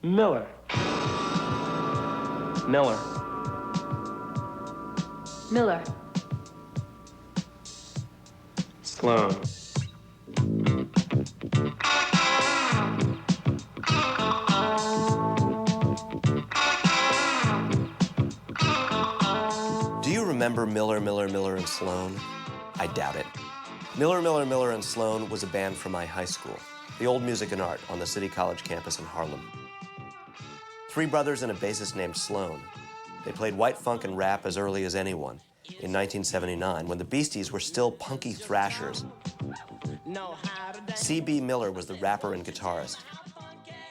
Miller. Miller. Miller. Sloan. Do you remember Miller, Miller, and Sloan? I doubt it. Miller, Miller, and Sloan was a band from my high school, the Old Music and Art on the City College campus in Harlem. Three brothers and a bassist named Sloan. They played white funk and rap as early as anyone, in 1979, when the Beasties were still punky thrashers. C.B. Miller was the rapper and guitarist.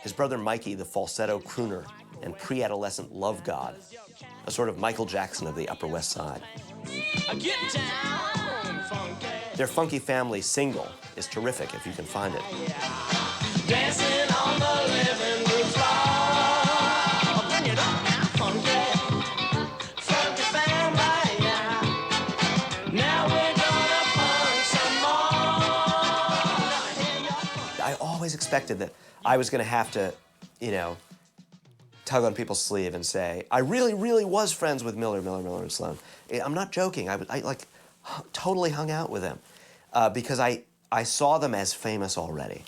His brother Mikey, the falsetto crooner and pre-adolescent love god, a sort of Michael Jackson of the Upper West Side. Their funky family single is terrific if you can find it. Dancing on the living room floor. Bring it up now, funky family, yeah. Now we're gonna funk some more. I always expected that I was gonna have to, tug on people's sleeve and say, I really, really was friends with Miller, and Sloan. I'm not joking. I totally hung out with them because I saw them as famous already.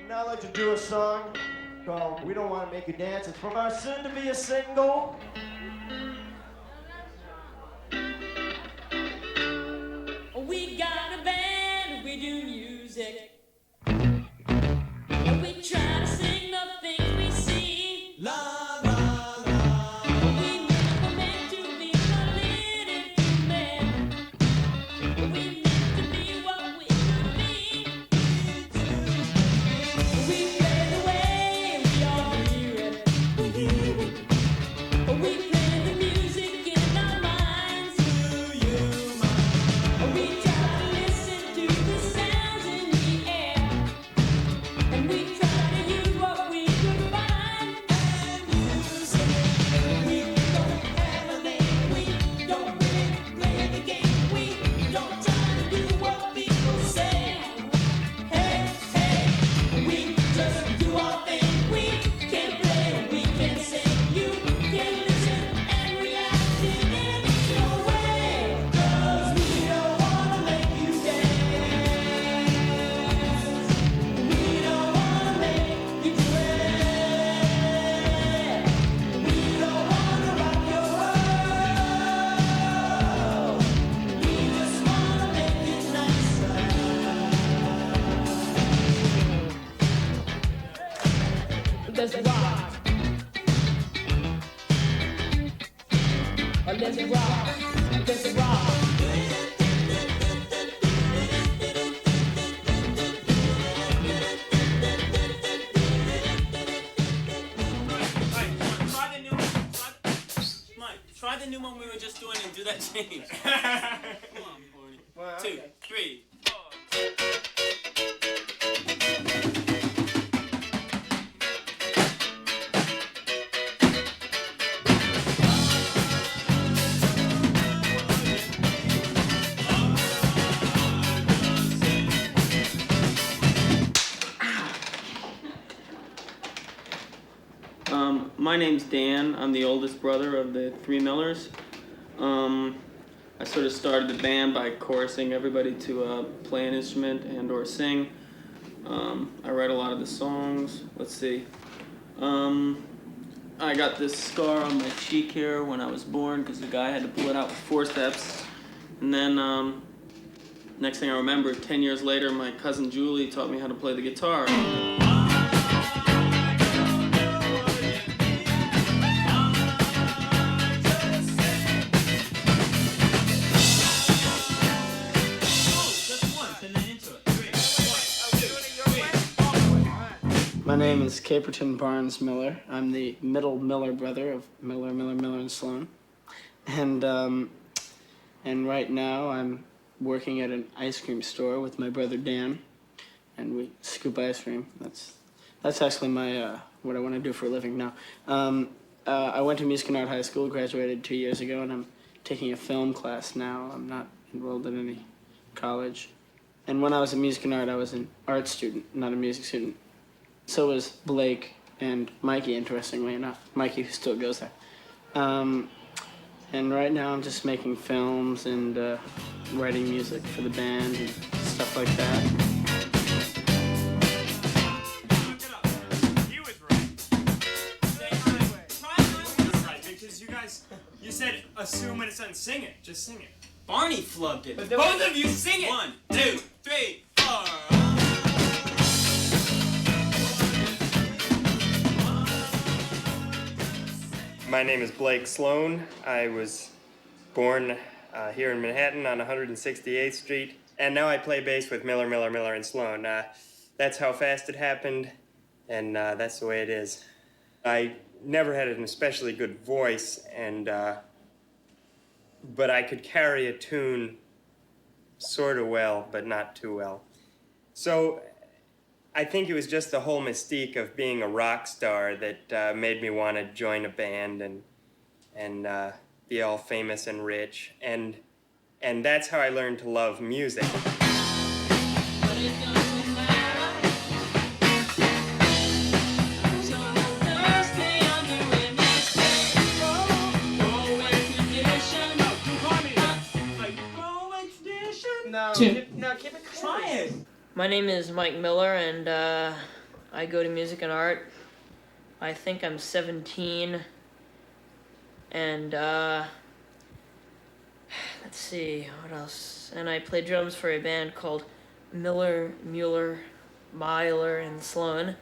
I'd like to do a song called We Don't Want to Make You Dance. It's from our soon-to-be a single. We got a band, we do music. We try to sing the things we see. La, la, la. We never meant to be political men. We meant to be what we could be. We play the way we all hear it. We play the music in our minds. Do you mind? We try to listen to the sounds in the air. And we try to use what we could find. And music. We don't have a name. We don't really play the game. We don't try to do what people say. Hey, hey, we just do our thing. We can play, we can sing. You can listen and react in your way. 'Cause we don't wanna make you dance. We don't wanna make you sweat. We don't wanna rock your world. We just wanna make it nicer. Let's rock. Let's rock. Let's rock. Try the new one we were just doing and do that change. Come on, Horny. 2, 3, 4. My name's Dan. I'm the oldest brother of the three Millers. I sort of started the band by chorusing everybody to play an instrument and or sing. I write a lot of the songs. Let's see. I got this scar on my cheek here when I was born because the guy had to pull it out with forceps. And then next thing I remember, 10 years later, my cousin Julie taught me how to play the guitar. My name is Caperton Barnes Miller. I'm the middle Miller brother of Miller, and Sloan. And And right now I'm working at an ice cream store with my brother Dan, and we scoop ice cream. That's actually my what I want to do for a living now. I went to Music and Art High School, graduated 2 years ago, and I'm taking a film class now. I'm not enrolled in any college. And when I was in Music and Art, I was an art student, not a music student. So was Blake and Mikey, interestingly enough. Mikey, who still goes there. And right now I'm just making films and writing music for the band and stuff like that. He was right. Because you guys, you said assume when it's done, sing it. Just sing it. Barney flubbed it. Both of you sing it. 1, 2, 3, 4. My name is Blake Sloan. I was born here in Manhattan on 168th Street, and now I play bass with Miller, and Sloan. That's how fast it happened, and that's the way it is. I never had an especially good voice, and but I could carry a tune sort of well, but not too well. So I think it was just the whole mystique of being a rock star that made me want to join a band and be all famous and rich, and that's how I learned to love music. Keep it quiet. My name is Mike Miller, and I go to Music and Art. I think I'm 17, and let's see, what else? And I play drums for a band called Miller, Mueller, Myler, and Sloan.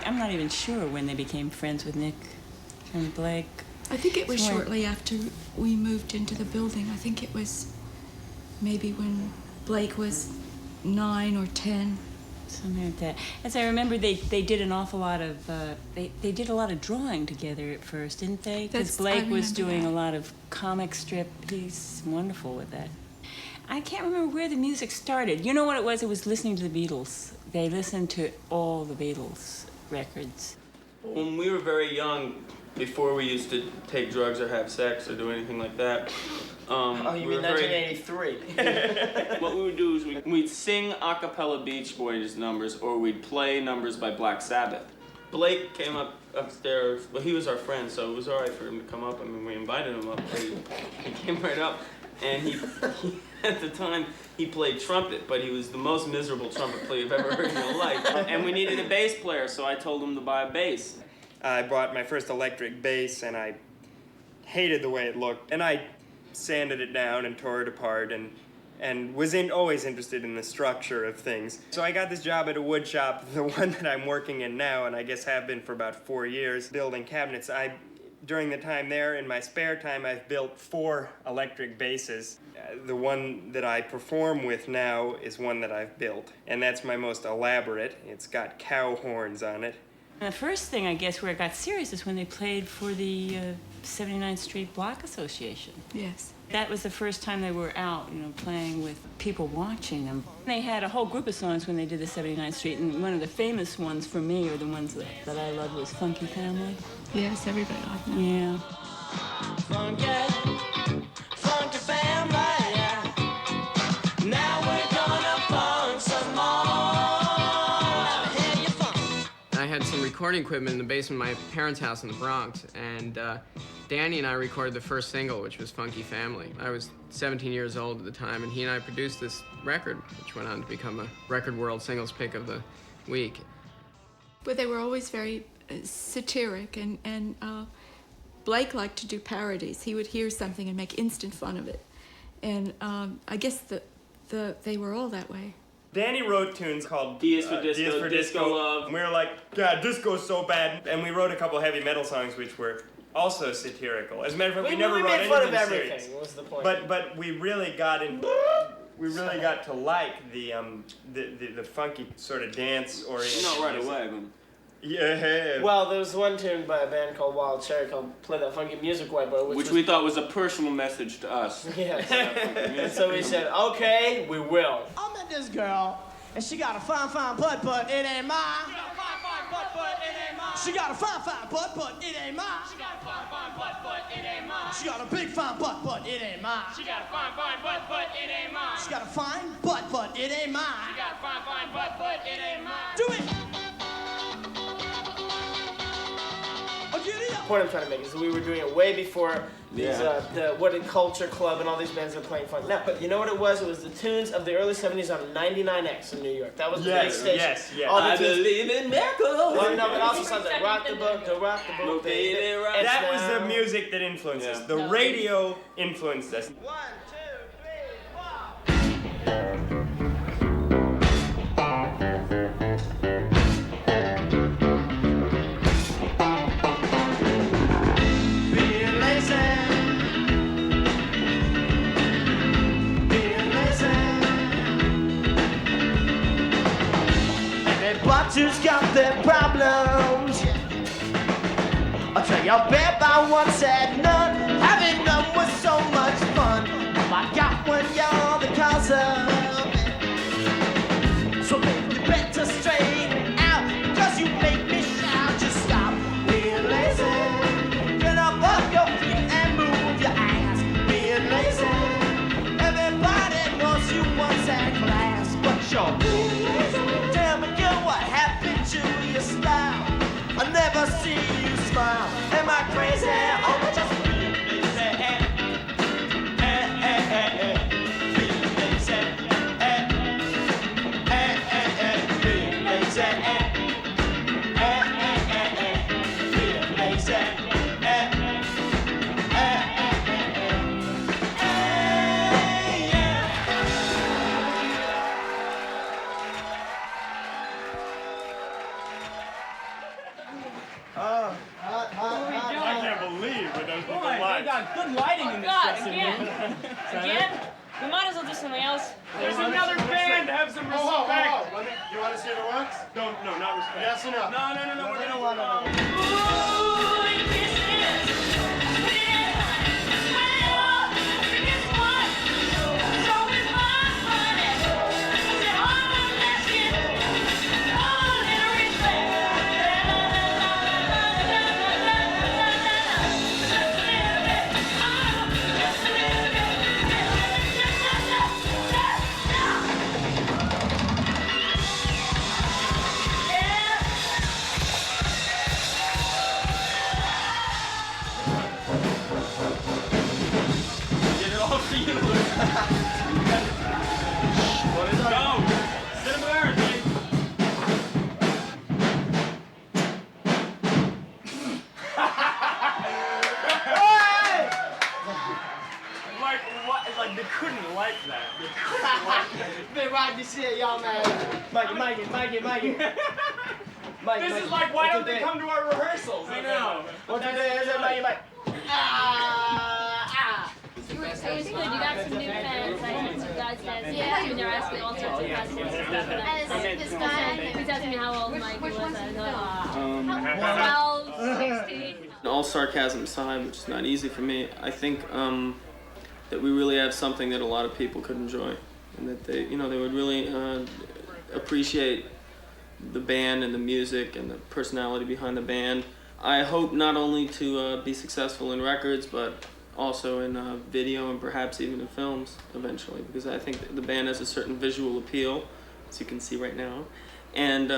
I'm not even sure when they became friends with Nick and Blake. I think it was shortly after we moved into the building. I think it was maybe when Blake was 9 or 10. Something like that. As I remember, they did an awful lot of they did a lot of drawing together at first, didn't they? Because Blake was doing a lot of comic strip. He's wonderful with that. I can't remember where the music started. You know what it was? It was listening to the Beatles. They listened to all the Beatles records. When we were very young, before we used to take drugs or have sex or do anything like that, Oh, you mean 1983? what we would do is we'd sing a cappella Beach Boys numbers, or we'd play numbers by Black Sabbath. Blake came upstairs. Well, he was our friend, so it was all right for him to come up. I mean, we invited him up. He came right up, and he at the time, he played trumpet, but he was the most miserable trumpet player you've ever heard in your life. And we needed a bass player, so I told him to buy a bass. I bought my first electric bass, and I hated the way it looked. And I sanded it down and tore it apart, and was always interested in the structure of things. So I got this job at a wood shop, the one that I'm working in now, and I guess have been for about 4 years, building cabinets. During the time there, in my spare time, I've built 4 electric basses. The one that I perform with now is one that I've built, and that's my most elaborate. It's got cow horns on it. And the first thing, I guess, where it got serious is when they played for the 79th Street Block Association. Yes. That was the first time they were out, playing with people watching them. They had a whole group of songs when they did the 79th Street, and one of the famous ones for me, or the ones that I loved, was Funky Family. Yes, everybody liked that. Yeah. Funky family, yeah. Now we're gonna funk some more. Hear you funk. I had some recording equipment in the basement of my parents' house in the Bronx, and Danny and I recorded the first single, which was Funky Family. I was 17 years old at the time, and he and I produced this record, which went on to become a Record World Singles Pick of the Week. But they were always very satiric, and Blake liked to do parodies. He would hear something and make instant fun of it. And I guess they were all that way. Danny wrote tunes called D is for Disco Love. And we were like, God, disco's so bad. And we wrote a couple heavy metal songs which were also satirical. As a matter of fact, we never wrote made fun of anything everything. serious. Was the point? But we really got to like the funky sort of dance oriented. Not right away, but... Yeah. Well, there was one tune by a band called Wild Cherry called "Play That Funky Music White Boy," which we thought was a personal message to us. Yes. And so we said, "Okay, we will." I met this girl, and she got a fine butt, but it ain't mine. She got a fine butt, but it ain't mine. She got a fine butt, but it ain't mine. She got a big fine butt, but it ain't mine. She got a fine butt, but it ain't mine. She got a fine butt, but it ain't mine. She got a fine butt, but it ain't mine. Do it. The point I'm trying to make is that we were doing it way before these, the What a Culture Club and all these bands were playing fun. Now, but you know what it was? It was the tunes of the early 70s on 99X in New York. That was the big station. Yes. All the I tunes, believe in miracles. oh, no, but also songs like Rock the Boat, baby. Rock. That was the music that influenced us. The radio influenced us. 1, 2, 3, 4. Who's got their problems? I'll tell you, babe, I once had none. Having none was so much fun. I got when you're the cause of it. So baby, you better straighten out, cause you make me shout. Just stop being lazy. Get up off your feet and move your ass. Being lazy. Everybody knows you once had class, but you're being lazy. Tell me, girl, what happened to your style? I never see you smile. Am I crazy? Or just being lazy? Being lazy. Being lazy. Being lazy. I can't believe what those people Boy, they like. got good lighting in this God, dressing again. room. Again? We might as well do something else. There's another band. Have some respect. You want to see the works? No, not respect. Yes or no? No. We're gonna want to. Ooh, and kisses. Well, guess what? So is my money. Said all I'm asking, all a little respect. Just a little bit. Just a little bit. Yeah. Mikey. This is like, why don't they come to our rehearsals? I know. What you do is Mikey. It was good. You got some new fans. I had some guys that they're asking all sorts of questions and stuff. And this guy, he's asking me how old Mikey was. I was like, 12, 16. All sarcasm aside, which is not easy for me, I think that we really have something that a lot of people could enjoy, and that they would really appreciate the band and the music and the personality behind the band. I hope not only to be successful in records, but also in video and perhaps even in films eventually, because I think that the band has a certain visual appeal, as you can see right now, and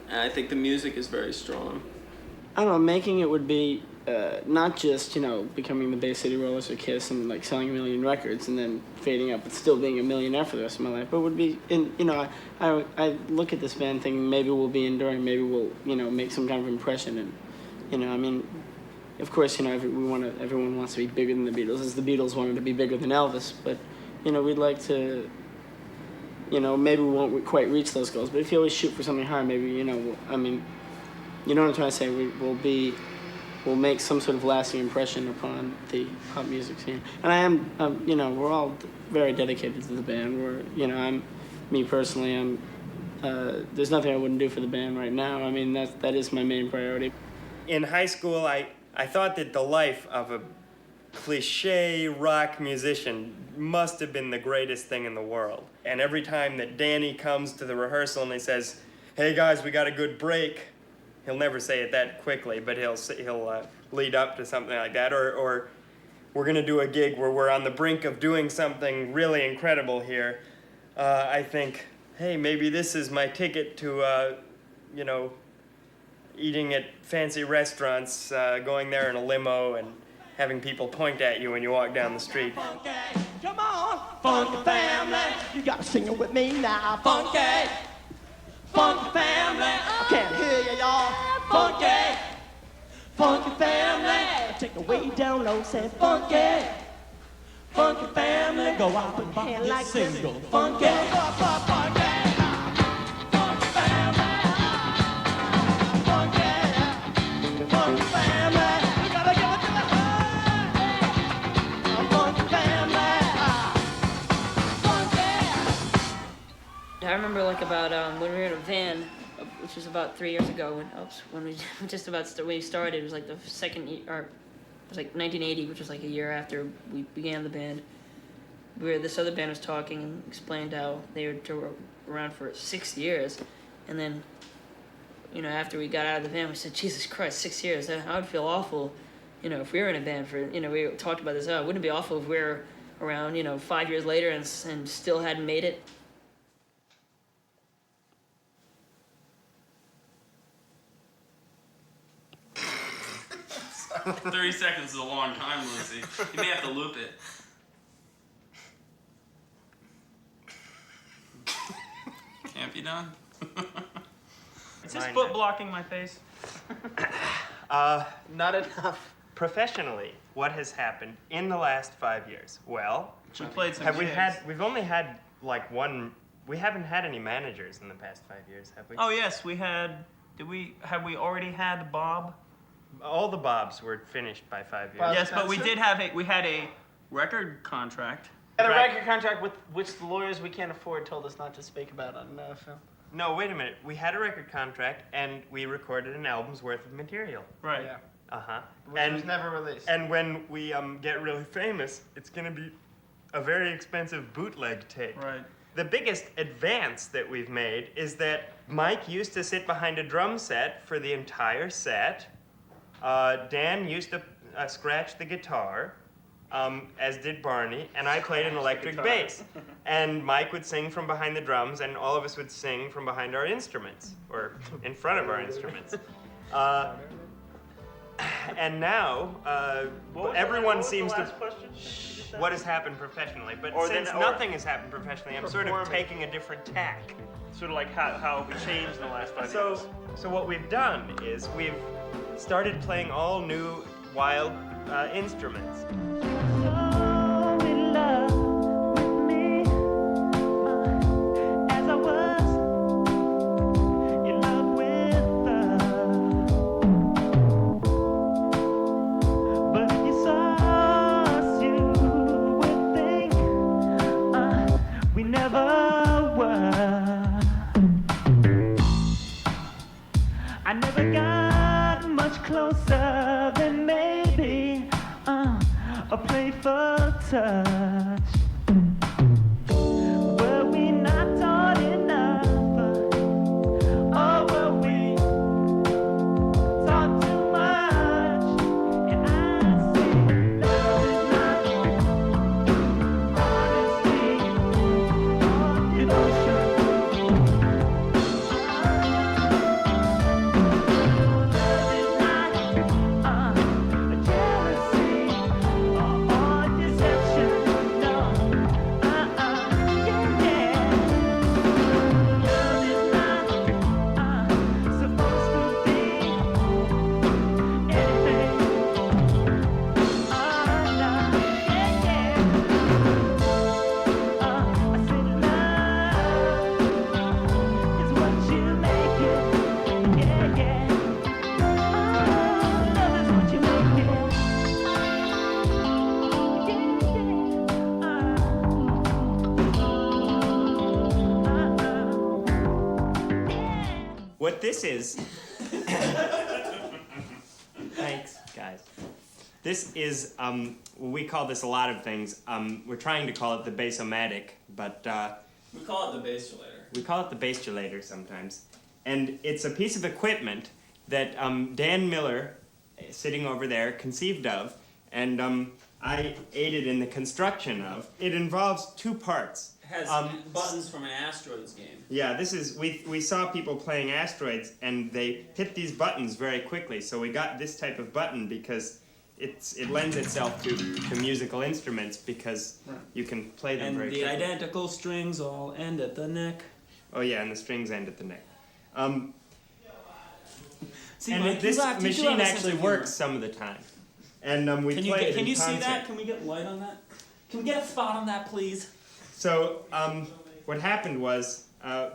I think the music is very strong. I don't know, making it would be not just, becoming the Bay City Rollers or Kiss and like selling 1 million records and then fading out, but still being a millionaire for the rest of my life. But would be, I look at this band thinking maybe we'll be enduring, maybe we'll, make some kind of impression. And, of course, everyone wants to be bigger than the Beatles, as the Beatles wanted to be bigger than Elvis. But, we'd like to, maybe we won't quite reach those goals. But if you always shoot for something higher, maybe, you know what I'm trying to say? We'll make some sort of lasting impression upon the pop music scene. And I am, we're all very dedicated to the band. Me personally, there's nothing I wouldn't do for the band right now. I mean, that is my main priority. In high school, I thought that the life of a cliche rock musician must have been the greatest thing in the world. And every time that Danny comes to the rehearsal and he says, "Hey guys, we got a good break," he'll never say it that quickly, but he'll lead up to something like that. Or we're gonna do a gig where we're on the brink of doing something really incredible here. I think, hey, maybe this is my ticket to, eating at fancy restaurants, going there in a limo and having people point at you when you walk down the street. Come on, funky family, you gotta sing it with me now. Funky family, I can't hear you, y'all. Funky family, take it way down low, say funky family, go out and buy like single. Funky family. I remember about when we were in a van, which was about 3 years ago, when we started. It was like the second year, or it was like 1980, which was like a year after we began the band. This other band was talking and explained how they were around for 6 years, and then, after we got out of the van, we said, "Jesus Christ, 6 years! I would feel awful, if we were in a band for." We talked about this. Oh, wouldn't it be awful if we were around, 5 years later and still hadn't made it? 30 seconds is a long time, Lucy. You may have to loop it. Can't be done. Is this foot blocking my face? Not enough. Professionally, what has happened in the last 5 years? Well, We played some gigs. we've only had like one. We haven't had any managers in the past 5 years, have we? Oh yes, we had. Have we already had Bob? All the Bobs were finished by 5 years. Yes, but we had a record contract. We had a record contract with which the lawyers we can't afford told us not to speak about on film. No, wait a minute. We had a record contract and we recorded an album's worth of material. Right. Yeah. Uh-huh. Which was never released. And when we get really famous, it's gonna be a very expensive bootleg tape. Right. The biggest advance that we've made is that Mike used to sit behind a drum set for the entire set. Dan used to scratch the guitar, as did Barney, and I played an electric bass. And Mike would sing from behind the drums, and all of us would sing from behind our instruments, or in front of our instruments. And now, everyone seems to... What has happened professionally, but since nothing has happened professionally, I'm sort of taking a different tack. Sort of like how we changed in the last 5 years. So what we've done is we've started playing all new, wild instruments. So in love with me, touch. Were we not taught enough? Or were we taught too much? And I say love is not honesty or devotion. Love is not jealousy or deception. No, yeah, yeah. Love is not supposed to be anything. No, yeah, yeah. I said love is what you make it. Yeah, yeah. Love is what you make it. What this is, thanks guys. This is, we call this a lot of things. We're trying to call it the bass-o-matic, but We call it the bass-gelator. we call it the bass-gelator sometimes. And it's a piece of equipment that Dan Miller, sitting over there, conceived of, and I aided in the construction of. It involves two parts. It has buttons from an Asteroids game. Yeah, this is, we saw people playing Asteroids and they hit these buttons very quickly, so we got this type of button because it lends itself to musical instruments because you can play them And very the quickly. identical strings all end at the neck. Oh yeah, and the strings end at the neck. See, And Mike, this you do have machine a sense actually of humor. works some of the time. And we Can play it can in you see concert. that? Can we get light on that? Can we get a spot on that, please? So what happened was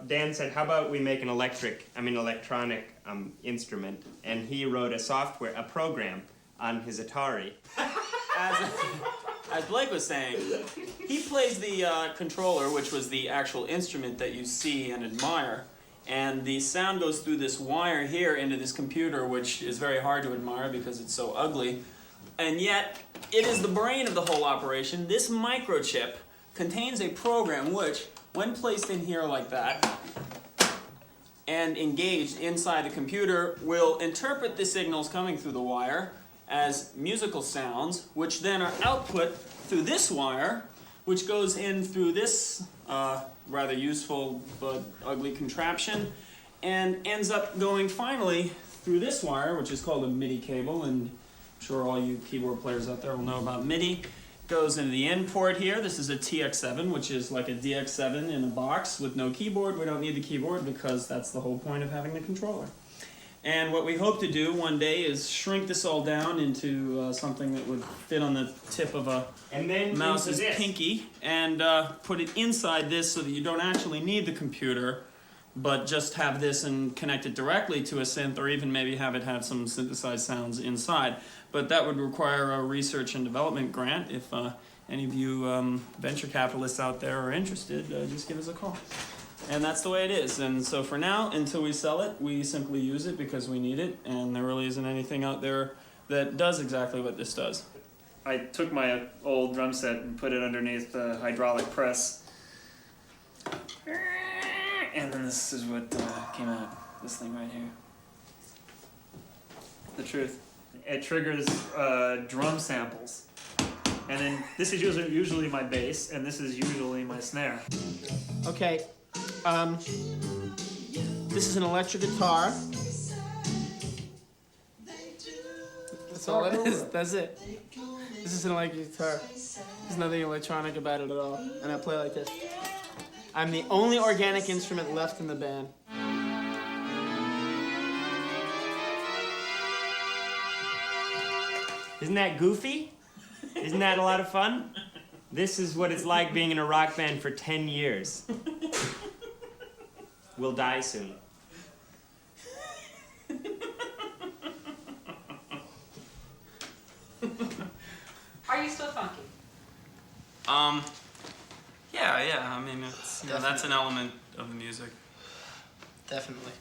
Dan said, "How about we make an electronic instrument?" And he wrote a program on his Atari. As Blake was saying, he plays the controller, which was the actual instrument that you see and admire, and the sound goes through this wire here into this computer, which is very hard to admire because it's so ugly, and yet it is the brain of the whole operation. This microchip contains a program which, when placed in here like that, and engaged inside the computer, will interpret the signals coming through the wire as musical sounds, which then are output through this wire, which goes in through this rather useful but ugly contraption, and ends up going finally through this wire, which is called a MIDI cable, and I'm sure all you keyboard players out there will know about MIDI. Goes into the in port here. This is a TX7, which is like a DX7 in a box with no keyboard. We don't need the keyboard because that's the whole point of having the controller. And what we hope to do one day is shrink this all down into something that would fit on the tip of a mouse's pinky, and put it inside this so that you don't actually need the computer, but just have this and connect it directly to a synth, or even maybe have it have some synthesized sounds inside. But that would require a research and development grant. If any of you venture capitalists out there are interested, just give us a call. And that's the way it is. And so for now, until we sell it, we simply use it because we need it, and there really isn't anything out there that does exactly what this does. I took my old drum set and put it underneath the hydraulic press. And then this is what came out. This thing right here. The truth. It triggers drum samples. And then this is usually my bass, and this is usually my snare. Okay. This is an electric guitar. That's all it is. That's it. This is an electric guitar. There's nothing electronic about it at all. And I play like this. I'm the only organic instrument left in the band. Isn't that goofy? Isn't that a lot of fun? This is what it's like being in a rock band for 10 years. We'll die soon. Are you still funky? Yeah. I mean, it's, that's an element of the music. Definitely.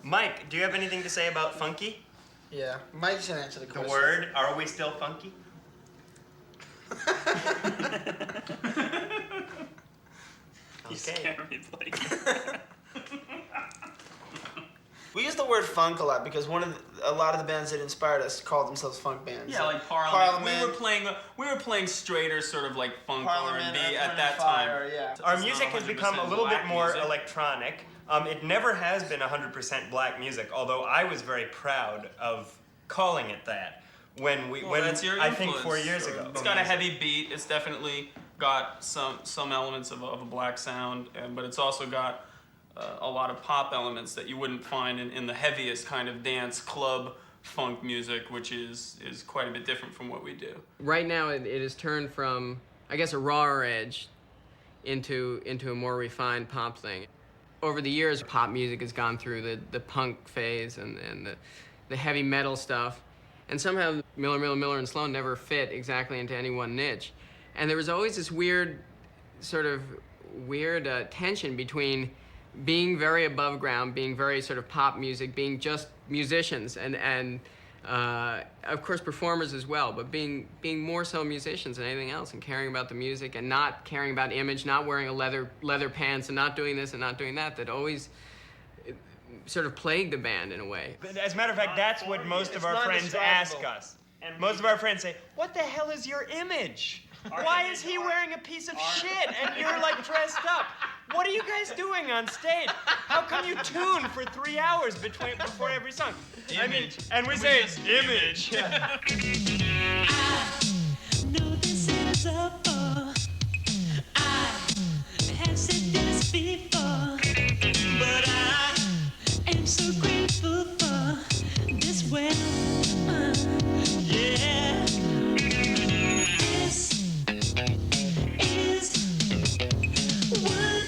Mike, do you have anything to say about funky? Yeah. Mike's gonna answer the The question. word, are we still funky? You scare me, Blake. We use the word funk a lot because a lot of the bands that inspired us called themselves funk bands. Yeah, like Parliament. We were playing straighter sort of like funk Parliament, R&B Earth, at that Fire, time. yeah. Our music has become a little bit more music. electronic. It never has been 100% black music, although I was very proud of calling it that when That's your I think influence. 4 years ago. It's got a heavy beat. It's definitely got some elements of a black sound, but it's also got a lot of pop elements that you wouldn't find in the heaviest kind of dance club funk music, which is quite a bit different from what we do. Right now, it has turned from, I guess, a rawer edge into a more refined pop thing. Over the years, pop music has gone through the punk phase and the heavy metal stuff, and somehow Miller and Sloan never fit exactly into any one niche. And there was always this weird tension between being very above ground, being very sort of pop music, being just musicians, and of course performers as well, but being more so musicians than anything else, and caring about the music and not caring about image, not wearing a leather pants and not doing this and not doing that. That always sort of plagued the band in a way. As a matter of fact, that's what most of our friends ask us. Most of our friends say, "What the hell is your image? Why is he wearing a piece of shit and you're like dressed up? What are you guys doing on stage? How come you tune for 3 hours before every song?" Image. And we say it's image. know this is a ball. I have said this before, but I am so grateful for this well. Yeah. This is one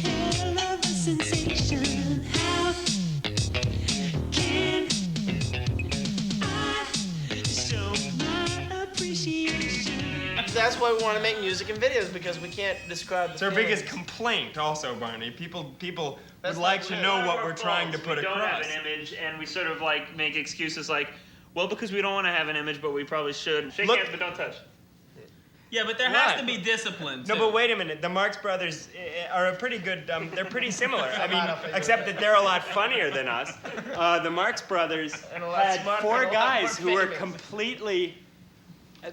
hell of a sensation. How can I show my appreciation? That's why we want to make music and videos, because we can't describe the It's our biggest feelings. complaint also, Barney. People That's would like not to true. know what we're trying to put we don't across. have an image, and we sort of like make excuses like, well, because we don't want to have an image, but we probably should. Shake Look- hands, but don't touch. Yeah, but there has to be discipline, No, too. but wait a minute. The Marx Brothers are a pretty good. They're pretty similar. I lot mean, of things. except that they're a lot funnier than us. The Marx Brothers And a lot had smarter 4 and a lot guys more who were famous. completely.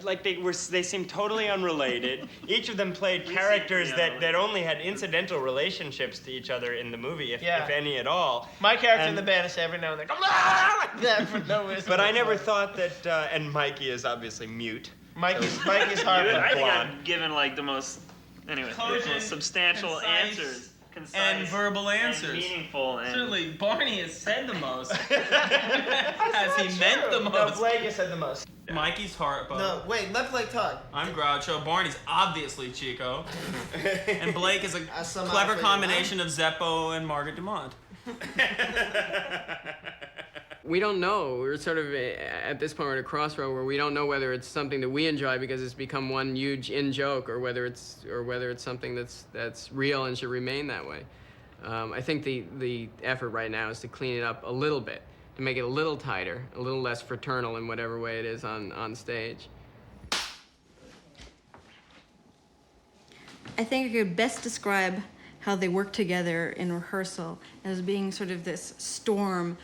Like they seemed totally unrelated. Each of them played characters that only had incidental relationships to each other in the movie, if any at all. My character in And- the band is every now and then, like that for no reason. But I never thought that. And Mikey is obviously mute. Mikey's I hard. think blonde. I've given like the most, anyway, Cogent, most substantial concise, answers. Concise and verbal answers. And meaningful. And Certainly, Barney has said the most. Has he meant the No, most? Blake has said the most. Mikey's heart. No, wait, let Blake talk. I'm Groucho. Barney's obviously Chico. And Blake is a somehow clever figured combination of Zeppo and Margaret Dumont. We don't know. We're sort of at this point we're at a crossroad where we don't know whether it's something that we enjoy because it's become one huge in-joke, or whether it's something that's real and should remain that way. I think the effort right now is to clean it up a little bit, to make it a little tighter, a little less fraternal in whatever way it is on stage. I think I could best describe how they work together in rehearsal as being sort of this storm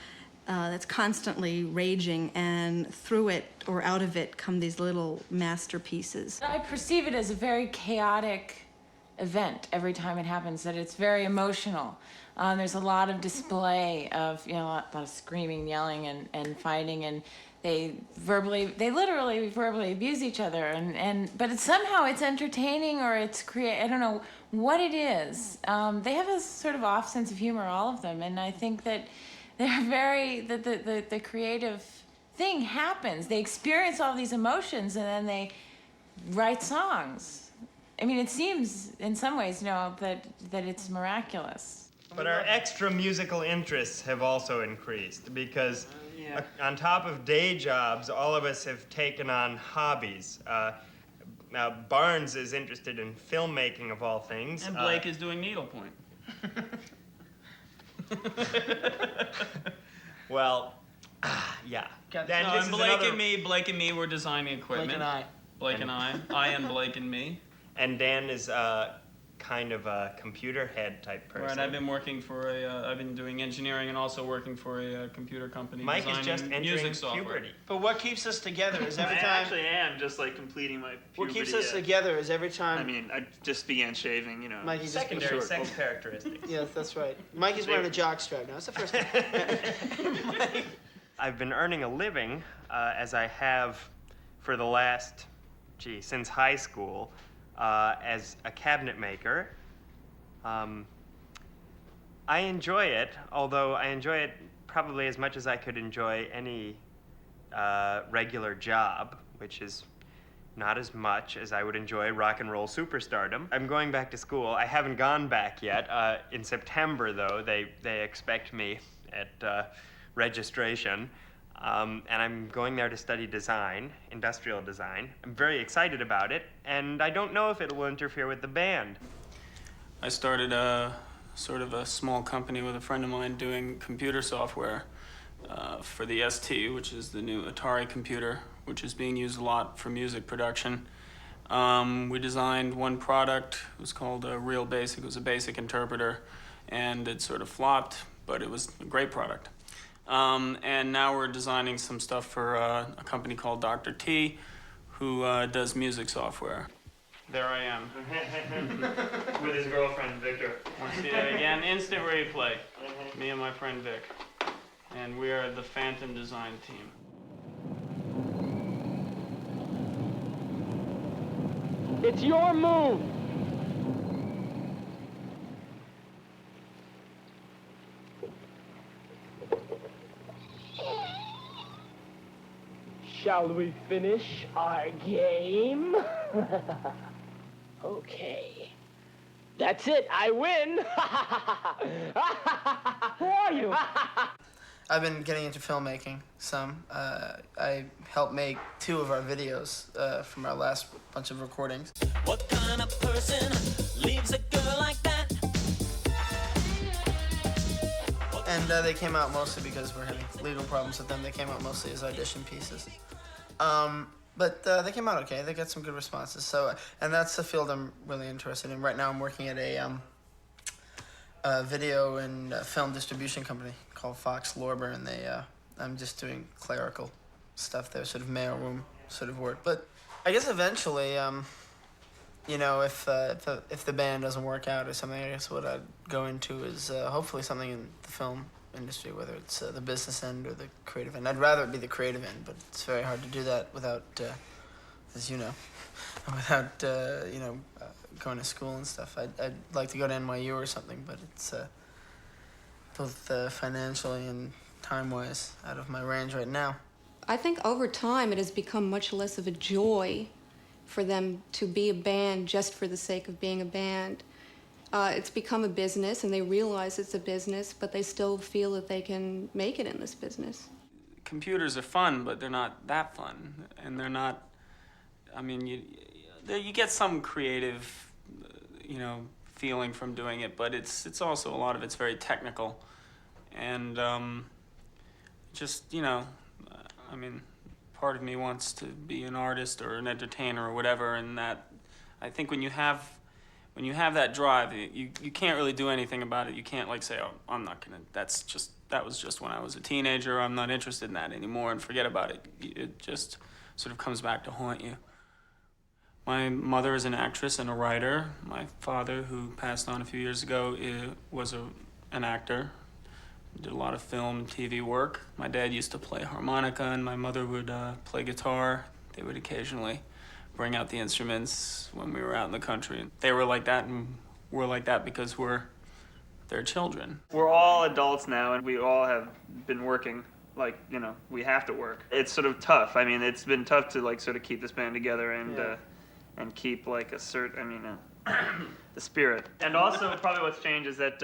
that's constantly raging, and through it or out of it come these little masterpieces. I perceive it as a very chaotic event every time it happens, that it's very emotional. There's a lot of display of, a lot of screaming, yelling, and fighting, and they literally verbally abuse each other, but somehow it's entertaining, or it's I don't know what it is. They have a sort of off sense of humor, all of them, and I think that they're the creative thing happens. They experience all these emotions, and then they write songs. I mean, it seems in some ways, that it's miraculous. But our extra musical interests have also increased because on top of day jobs, all of us have taken on hobbies. Now, Barnes is interested in filmmaking of all things. And Blake is doing needlepoint. Well, yeah. And Blake and me were designing equipment. Blake and I. Blake and I and Blake and me. And Dan is kind of a computer head type person. Right, I've been working for I've been doing engineering and also working for a computer company. Mike is just entering music software. puberty. But what keeps us together is every I time. actually am just like completing my puberty. What keeps us together is every time. I mean, I just began shaving, you know. Mikey's just been Secondary short. sex characteristics. Yes, that's right. Mikey's wearing a jock strap now. It's the first time. I've been earning a living as I have for the last, since high school, as a cabinet maker. I enjoy it, although I enjoy it probably as much as I could enjoy any regular job, which is not as much as I would enjoy rock and roll superstardom. I'm going back to school. I haven't gone back yet. In September, though, they expect me at registration. And I'm going there to study design, industrial design. I'm very excited about it, and I don't know if it will interfere with the band. I started sort of a small company with a friend of mine doing computer software for the ST, which is the new Atari computer, which is being used a lot for music production. We designed one product. It was called Real Basic. It was a basic interpreter, and it sort of flopped, but it was a great product. And now we're designing some stuff for a company called Dr. T, who does music software. There I am. With his girlfriend, Victor. Want to see that again? Instant replay. Me and my friend Vic. And we are the Phantom Design team. It's your move. Shall we finish our game? Okay. That's it. I win. Who are you? I've been getting into filmmaking some. I helped make 2 of our videos from our last bunch of recordings. What kind of person leaves a girl like that? And they came out mostly because we're having legal problems with them. They came out mostly as audition pieces. But they came out okay. They got some good responses. So, and that's the field I'm really interested in. Right now I'm working at a video and film distribution company called Fox Lorber, and I'm just doing clerical stuff there, sort of mailroom sort of work. But I guess eventually, you know, if the band doesn't work out or something, I guess what I'd go into is hopefully something in the film industry, whether it's the business end or the creative end. I'd rather it be the creative end, but it's very hard to do that without, as you know, without going to school and stuff. I'd like to go to NYU or something, but it's both financially and time-wise out of my range right now. I think over time it has become much less of a joy for them to be a band just for the sake of being a band. It's become a business, and they realize it's a business, but they still feel that they can make it in this business. Computers are fun, but they're not that fun, and they're not. I mean, you get some creative, feeling from doing it, but it's also a lot of it's very technical, and I mean, part of me wants to be an artist or an entertainer or whatever, and that I think when you have that drive, you can't really do anything about it. You can't say, oh, I'm not gonna, that was just when I was a teenager, I'm not interested in that anymore, and forget about it. It just sort of comes back to haunt you. My mother is an actress and a writer. My father, who passed on a few years ago, was an actor. Did a lot of film and TV work. My dad used to play harmonica, and my mother would play guitar. They would occasionally bring out the instruments when we were out in the country. They were like that, and we're like that because we're their children. We're all adults now, and we all have been working. We have to work. It's sort of tough. I mean, it's been tough to sort of keep this band together and keep a certain, the spirit. And also, probably what's changed is that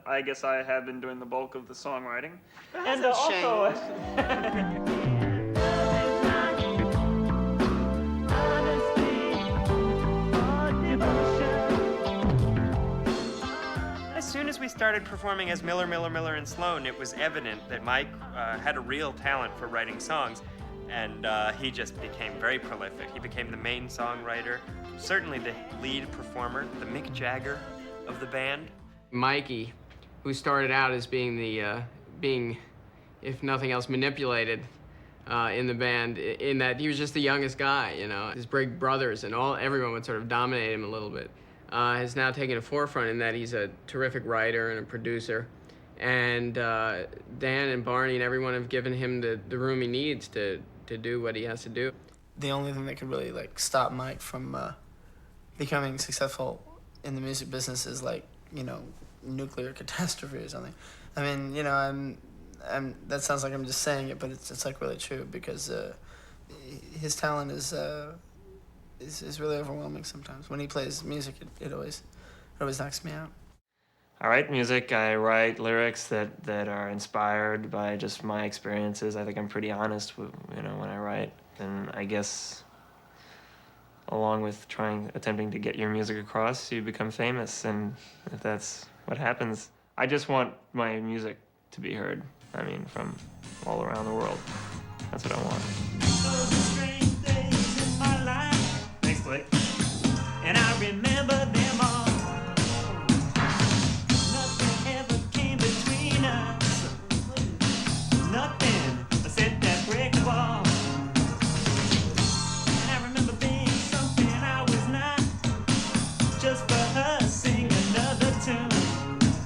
I guess I have been doing the bulk of the songwriting. And also. As soon as we started performing as Miller, Miller, Miller, and Sloan, it was evident that Mike had a real talent for writing songs. and he just became very prolific. He became the main songwriter, certainly the lead performer, the Mick Jagger of the band. Mikey, who started out as being, if nothing else, manipulated in the band, in that he was just the youngest guy, you know. His big brothers and everyone would sort of dominate him a little bit. Has now taken a forefront in that he's a terrific writer and a producer. And Dan and Barney and everyone have given him the room he needs to do what he has to do. The only thing that could really like stop Mike from becoming successful in the music business is like, you know, nuclear catastrophe or something. I mean, you know, that sounds like I'm just saying it, but it's like really true, because his talent is really overwhelming sometimes. When he plays music, it always knocks me out. I write music, I write lyrics that are inspired by just my experiences. I think I'm pretty honest with, you know, when I write. And I guess along with attempting to get your music across, you become famous, and if that's what happens, I just want my music to be heard. I mean, from all around the world. That's what I want. Thanks, Blake. And I remember them all. Nothing ever came between us. Nothing except that brick wall. And I remember being something I was not, just for her sing another tune.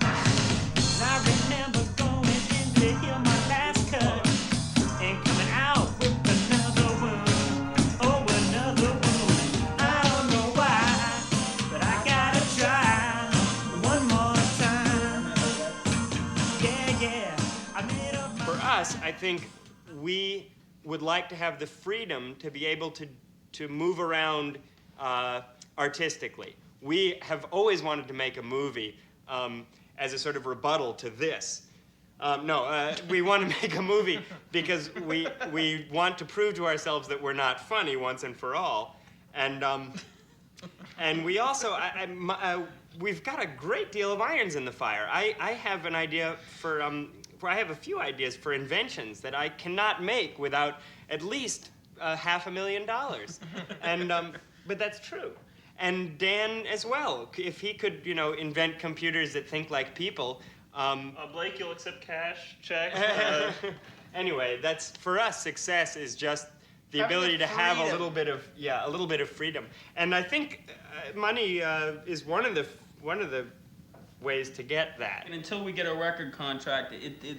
And I remember going in to hear my last cut and coming out with another wound. Oh, another wound. I don't know why, but I gotta try one more time. Yeah, I made up my For us, I think we would like to have the freedom to be able to move around artistically. We have always wanted to make a movie as a sort of rebuttal to this. We want to make a movie because we want to prove to ourselves that we're not funny once and for all. And we also, we've got a great deal of irons in the fire. I have an idea I have a few ideas for inventions that I cannot make without at least $500,000. And, but that's true. And Dan as well. If he could, you know, invent computers that think like people. Blake, you'll accept cash, checks? Anyway, that's, for us, success is just the ability to have a little bit of freedom. And I think money is one of the ways to get that. And until we get a record contract,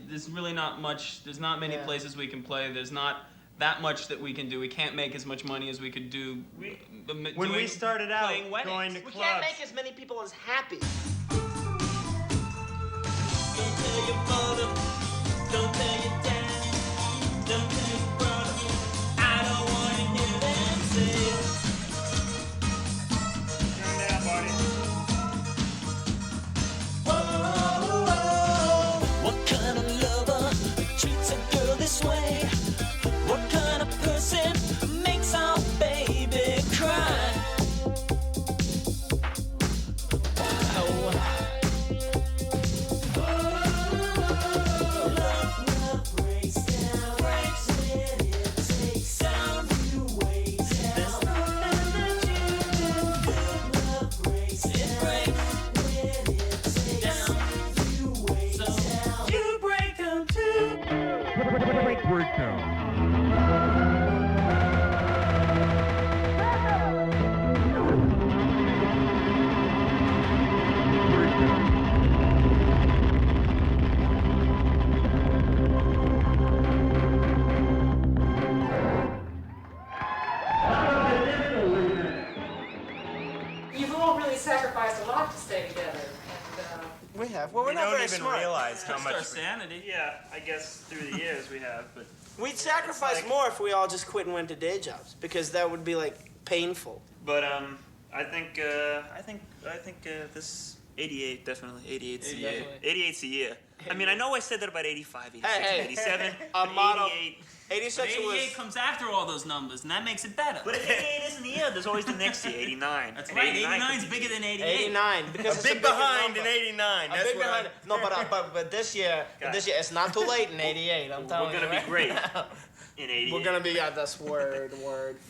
there's really not much. There's not many places we can play. There's not that much that we can do. We can't make as much money as we could do. When we started out playing weddings. going to We clubs, can't make as many people as happy. Don't tell your mother, don't tell your dad, don't tell your brother. I don't want to hear them say it. Turn down, buddy. What kind of lover treats a girl this way? What kind of person makes our baby cry? Love breaks down, breaks when it takes down you way down. There's nothing that you can do. Love breaks down, when it takes down you way down. You break down too. Breakdown. You've all really sacrificed a lot to stay together. And, We have. Well, we're we not don't very even smart. realize how Just much. our sanity. Yeah, I guess through the years we have, but We'd sacrifice more if we all just quit and went to day jobs, because that would be like painful. but I think this 88 definitely 88's the year. Definitely. 88's the year. I mean, I know I said that about 85, 86, Hey. 87, A but model. 88. 86 88 was. comes after all those numbers, and that makes it better. But if 88 isn't the year, there's always the next year, 89. That's And right. 89 89 is could be- bigger than 88. 89 because A it's big a bigger behind number. in 89. A That's big what behind. No, but this year, God. it's not too late in 88. I'm telling We're you. gonna be right great. now. in '88. We're gonna be at this word.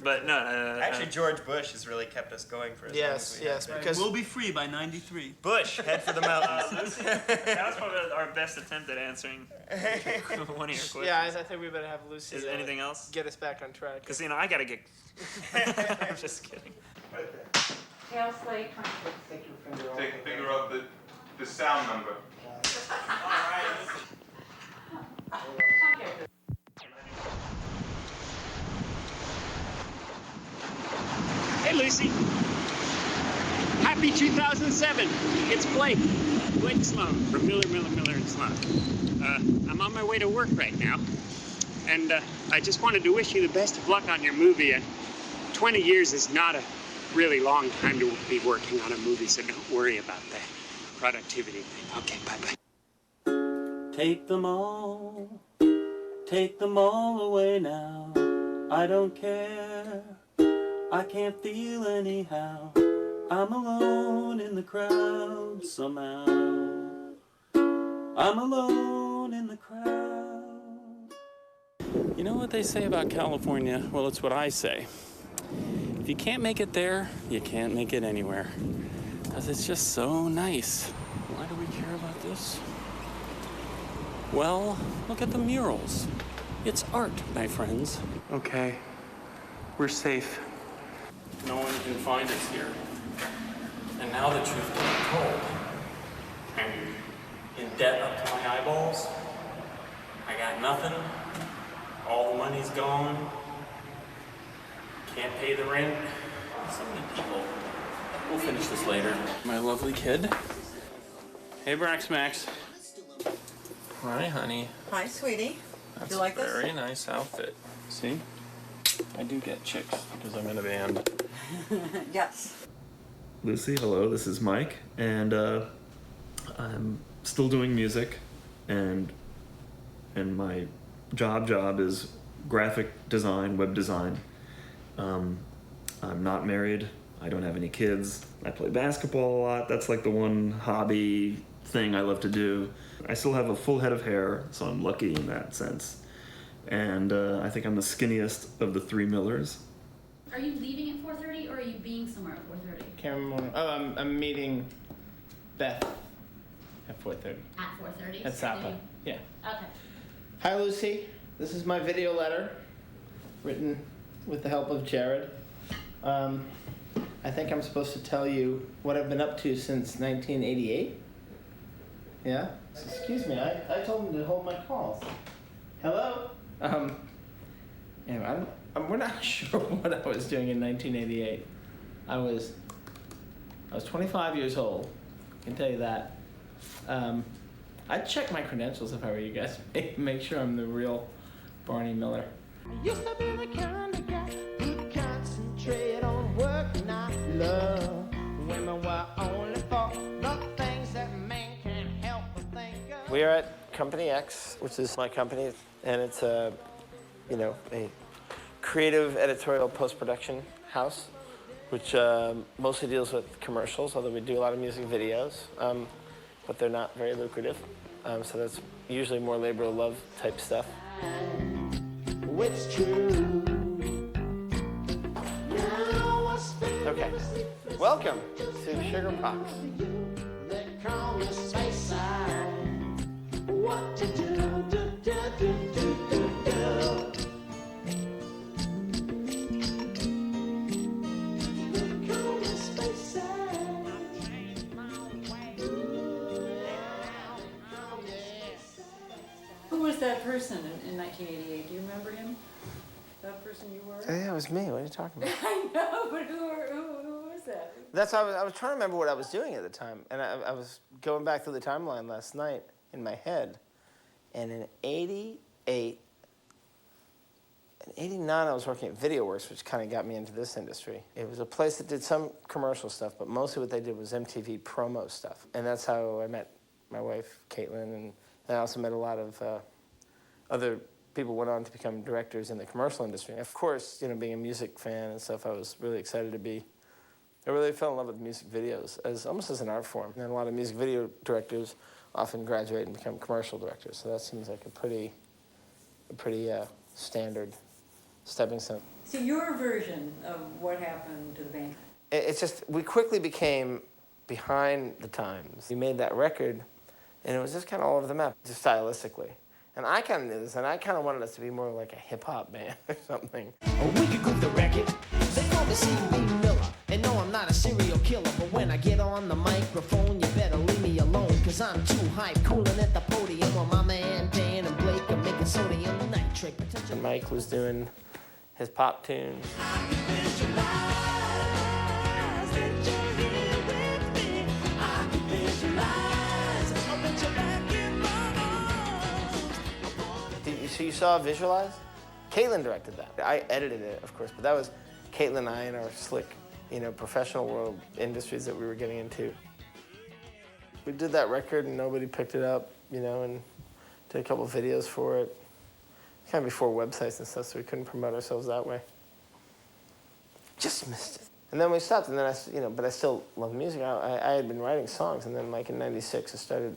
But no, Actually, George Bush has really kept us going for as long as we have. because We'll be free by '93. Bush, head for the mountains. that was probably our best attempt at answering one of your questions. yeah, I think we better have Lucy. Is anything else? Get us back on track. Because I gotta get. I'm just kidding. Tail slate, Take a finger off the sound number. Hey, Lucy. Happy 2007. It's Blake Sloan from Miller and Sloan. I'm on my way to work right now, and I just wanted to wish you the best of luck on your movie. 20 years is not a really long time to be working on a movie, so don't worry about the productivity thing. Okay, bye-bye. Take them all away now. I don't care. I can't feel anyhow. I'm alone in the crowd somehow. I'm alone in the crowd. You know what they say about California? Well, it's what I say. If you can't make it there, you can't make it anywhere. Because it's just so nice. Why do we care about this? Well, look at the murals. It's art, my friends. Okay, we're safe. No one can find us here. And now the truth will be told. I'm in debt up to my eyeballs. I got nothing. All the money's gone. Can't pay the rent. So many people. We'll finish this later. My lovely kid. Hey, Brax Max. Hi, honey. Hi, sweetie. That's You like a this? very nice outfit. See? I do get chicks because I'm in a band. Yes. Lucy, hello, this is Mike, and I'm still doing music, and my job is graphic design, web design. I'm not married, I don't have any kids, I play basketball a lot, that's like the one hobby thing I love to do. I still have a full head of hair, so I'm lucky in that sense. And I think I'm the skinniest of the three Millers. Are you leaving at 4:30 or are you being somewhere at 4:30? Can't remember. Oh, I'm meeting Beth at 4:30. At 4:30? At Sapa. Yeah. Okay. Hi, Lucy. This is my video letter, written with the help of Jared. I think I'm supposed to tell you what I've been up to since 1988. Yeah? Excuse me, I told him to hold my calls. Hello? Anyway, we're not sure what I was doing in 1988. I was 25 years old, I can tell you that. I'd check my credentials if I were you guys, make sure I'm the real Barney Miller. I used to be the kind of guy who'd concentrate on work, not love. Women were only for the things that men can't help but think of. We are at Company X, which is my company, and it's a creative editorial post-production house, which mostly deals with commercials, although we do a lot of music videos, but they're not very lucrative. So that's usually more labor of love type stuff. It's true. Okay, welcome to Sugar Pox. They call me Space Side. What to do, do, do, do, do, do, do. They call me Space Side. Who was that person in 1988? Do you remember him? That person you were? Yeah, it was me. What are you talking about? I know, but who was that? That's how I was trying to remember what I was doing at the time, and I was going back through the timeline last night in my head, and in '88, in '89 I was working at VideoWorks, which kind of got me into this industry. It was a place that did some commercial stuff, but mostly what they did was MTV promo stuff, and that's how I met my wife, Caitlin, and I also met a lot of other people went on to become directors in the commercial industry. Of course, being a music fan and stuff, I was really excited to be. I really fell in love with music videos almost as an art form. And a lot of music video directors often graduate and become commercial directors. So that seems like a pretty standard stepping stone. So your version of what happened to the band? It's just, we quickly became behind the times. We made that record, and it was just kind of all over the map, just stylistically. And I kind of knew this, and I kind of wanted us to be more like a hip-hop band or something. We could group the record. They call me C.B. Miller. And no, I'm not a serial killer, but when I get on the microphone, you better leave me alone, cause I'm too hype, cooling at the podium while my man Dan and Blake are making sodium nitrate. And Mike was doing his pop tunes. So you saw Visualize? Caitlin directed that. I edited it, of course, but that was Caitlin and I in our slick, professional world industries that we were getting into. We did that record and nobody picked it up, and did a couple of videos for it. Kind of before websites and stuff, so we couldn't promote ourselves that way. Just missed it. And then we stopped, and then but I still love music. I had been writing songs, and then like in '96, I started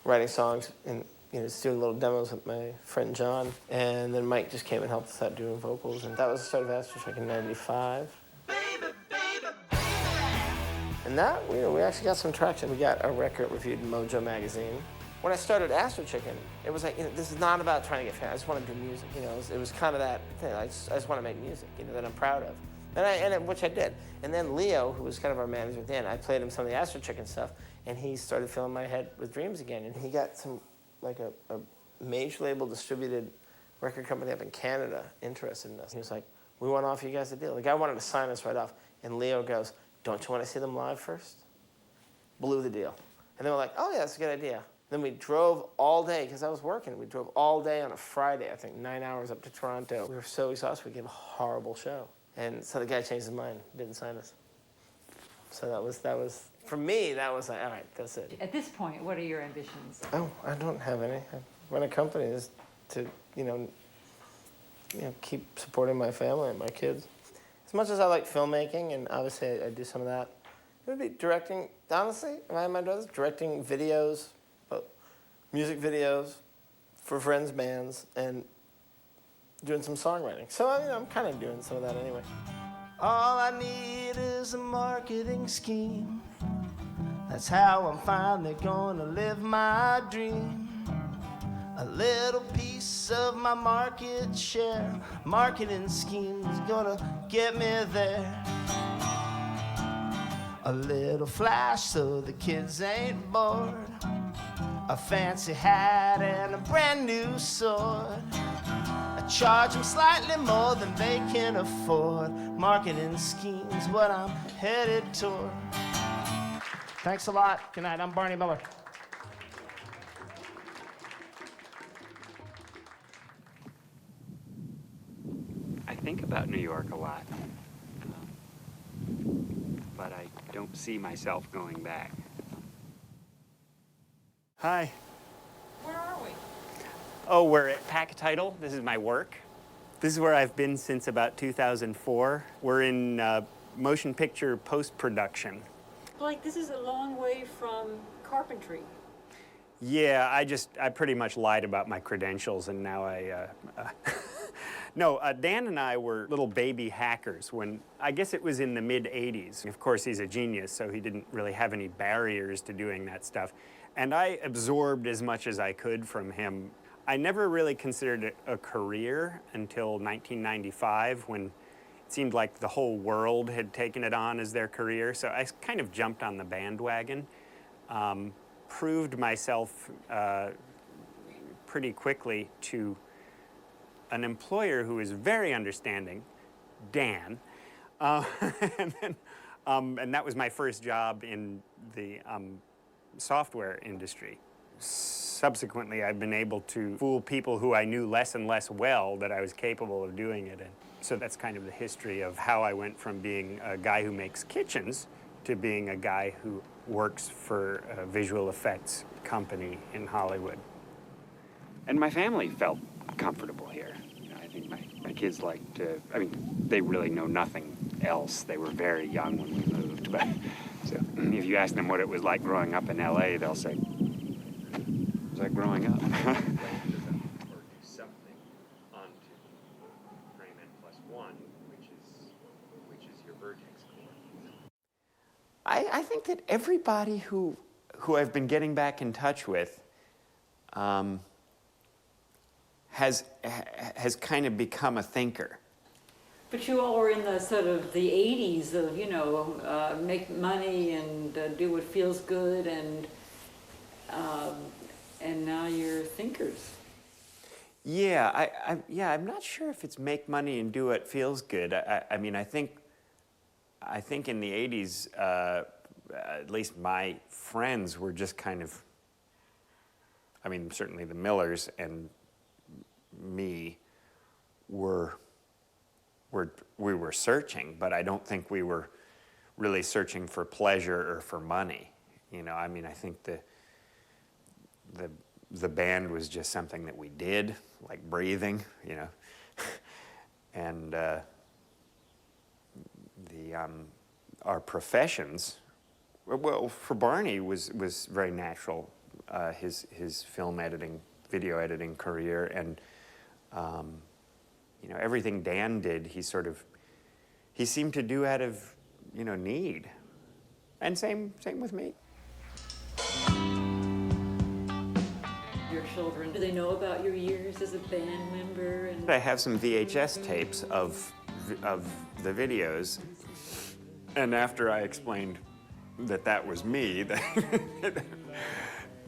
writing songs and just doing little demos with my friend John. And then Mike just came and helped us out doing vocals, and that was the start of Astrocheck in '95. And that, we actually got some traction. We got a record reviewed in Mojo magazine. When I started Astro Chicken, it was like, this is not about trying to get famous. I just want to do music. It was kind of that thing. I just want to make music, that I'm proud of, which I did. And then Leo, who was kind of our manager then, I played him some of the Astro Chicken stuff, and he started filling my head with dreams again. And he got some, like a major label distributed record company up in Canada interested in us. He was like, we want to offer you guys a deal. The guy wanted to sign us right off, and Leo goes, don't you want to see them live first? Blew the deal. And they were like, oh yeah, that's a good idea. Then we drove all day, because I was working. We drove all day on a Friday, I think 9 hours up to Toronto. We were so exhausted, we gave a horrible show. And so the guy changed his mind, didn't sign us. So that was for me, that was like, all right, that's it. At this point, what are your ambitions? Oh, I don't have any. I run a company is to, keep supporting my family and my kids. As much as I like filmmaking, and obviously I do some of that, it would be directing, honestly, if I had my druthers, directing videos, music videos for friends' bands, and doing some songwriting. So, I'm kind of doing some of that anyway. All I need is a marketing scheme. That's how I'm finally gonna live my dream. A little piece of my market share. Marketing scheme's gonna get me there. A little flash so the kids ain't bored. A fancy hat and a brand new sword. I charge them slightly more than they can afford. Marketing scheme's what I'm headed toward. Thanks a lot. Good night. I'm Barney Miller. I think about New York a lot, but I don't see myself going back. Hi. Where are we? Oh, we're at Pack Title. This is my work. This is where I've been since about 2004. We're in motion picture post-production. Blake, this is a long way from carpentry. Yeah, I pretty much lied about my credentials, and now No, Dan and I were little baby hackers when, I guess it was in the mid-'80s. Of course, he's a genius, so he didn't really have any barriers to doing that stuff. And I absorbed as much as I could from him. I never really considered it a career until 1995, when it seemed like the whole world had taken it on as their career. So I kind of jumped on the bandwagon, proved myself pretty quickly to an employer who was very understanding, Dan, and that was my first job in the software industry. Subsequently, I've been able to fool people who I knew less and less well that I was capable of doing it. And so that's kind of the history of how I went from being a guy who makes kitchens to being a guy who works for a visual effects company in Hollywood. And my family felt comfortable here. I think my kids liked to, they really know nothing else. They were very young when we moved, but so if you ask them what it was like growing up in LA, they'll say, it was like growing up. I think that everybody who I've been getting back in touch with has kind of become a thinker. But you all were in the sort of the 80s of, you know, make money and do what feels good, and now you're thinkers. Yeah, I'm not sure if it's make money and do what feels good. I mean, I think in the 80s, at least my friends were just kind of, I mean, certainly the Millers and me we were searching, but I don't think we were really searching for pleasure or for money. You know, I mean, I think the band was just something that we did, like breathing, you know, and our professions. Well, for Barney was very natural. His film editing, video editing career, and you know, everything Dan did, he seemed to do out of, you know, need. And same with me. Your children, do they know about your years as a band member? And I have some VHS tapes of the videos, and after I explained that was me,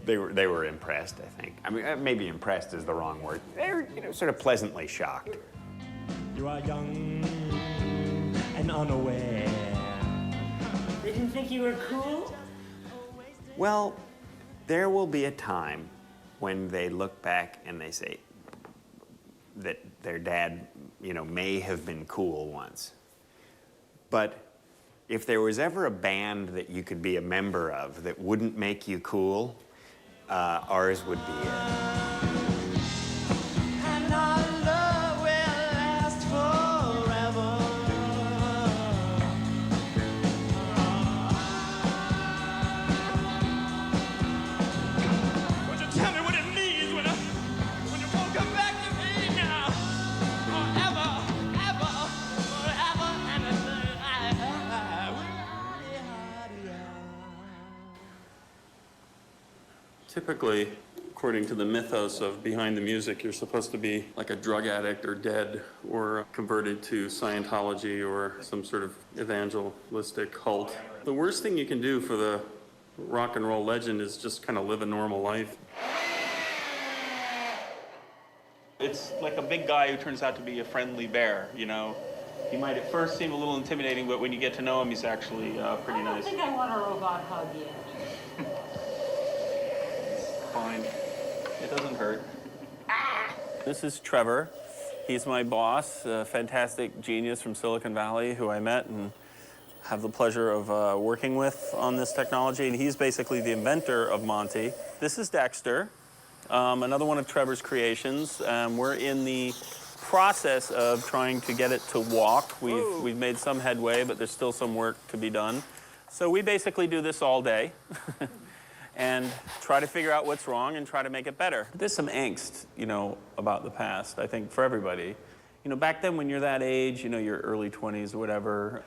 they were impressed, I think. I mean, maybe impressed is the wrong word. They were, you know, sort of pleasantly shocked. You are young and unaware. They didn't think you were cool? Well, there will be a time when they look back and they say that their dad, you know, may have been cool once. But if there was ever a band that you could be a member of that wouldn't make you cool, ours would be it. And our love will last forever. Would you tell me what it means when you won't come back to me now? Forever, ever, forever, and Typically, according to the mythos of behind the music, you're supposed to be like a drug addict or dead or converted to Scientology or some sort of evangelistic cult. The worst thing you can do for the rock and roll legend is just kind of live a normal life. It's like a big guy who turns out to be a friendly bear, you know. He might at first seem a little intimidating, but when you get to know him, he's actually pretty I nice. don't think I want a robot hug yet. Fine. It doesn't hurt. This is Trevor. He's my boss, a fantastic genius from Silicon Valley who I met and have the pleasure of working with on this technology. And he's basically the inventor of Monty. This is Dexter, another one of Trevor's creations. We're in the process of trying to get it to walk. We've made some headway, but there's still some work to be done. So we basically do this all day. And try to figure out what's wrong and try to make it better. There's some angst, you know, about the past, I think, for everybody. You know, back then when you're that age, you know, your early 20s or whatever,